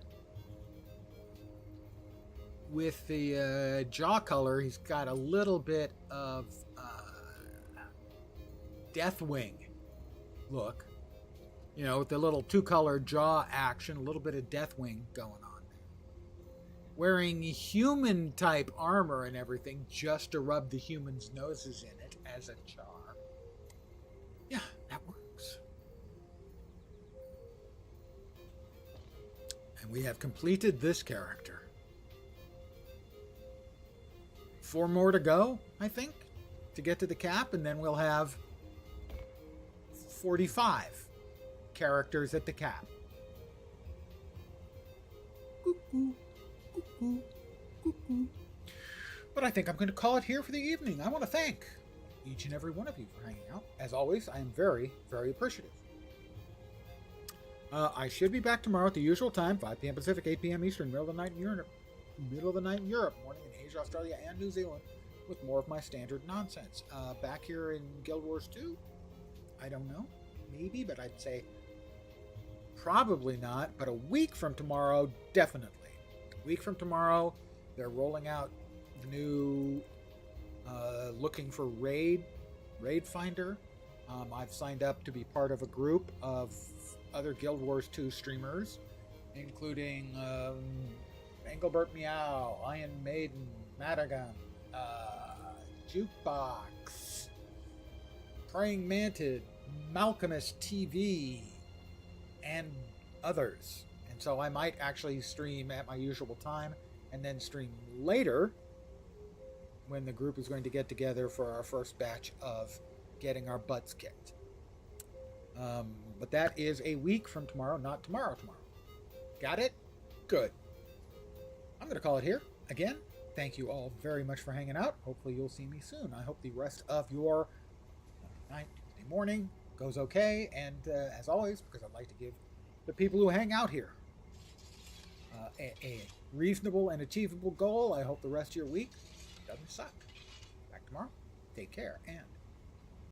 With the jaw color, he's got a little bit of Deathwing look. You know, with the little two-color jaw action, a little bit of Deathwing going on. Wearing human-type armor and everything just to rub the humans' noses in it as a char. Yeah, that works. And we have completed this character. 4 more to go, I think, to get to the cap, and then we'll have 45 characters at the cap. Cuckoo, cuckoo, cuckoo. But I think I'm going to call it here for the evening. I want to thank each and every one of you for hanging out. As always, I am very, very appreciative. I should be back tomorrow at the usual time, 5 p.m. Pacific, 8 p.m. Eastern, middle of the night in Europe, morning in Asia, Australia, and New Zealand, with more of my standard nonsense. Back here in Guild Wars 2, I don't know, maybe, but I'd say probably not. But a week from tomorrow, definitely. A week from tomorrow, they're rolling out the new looking for raid finder. I've signed up to be part of a group of other Guild Wars 2 streamers, including Engelbert Meow, Iron Maiden, Madagon, Jukebox, Praying Manted, Malcolmist TV, and others. And so I might actually stream at my usual time and then stream later when the group is going to get together for our first batch of getting our butts kicked. But that is a week from tomorrow, not tomorrow. Got it? Good. I'm going to call it here. Again, thank you all very much for hanging out. Hopefully you'll see me soon. I hope the rest of your night, Tuesday morning goes okay. And as always, because I'd like to give the people who hang out here a reasonable and achievable goal, I hope the rest of your week doesn't suck. Back tomorrow. Take care and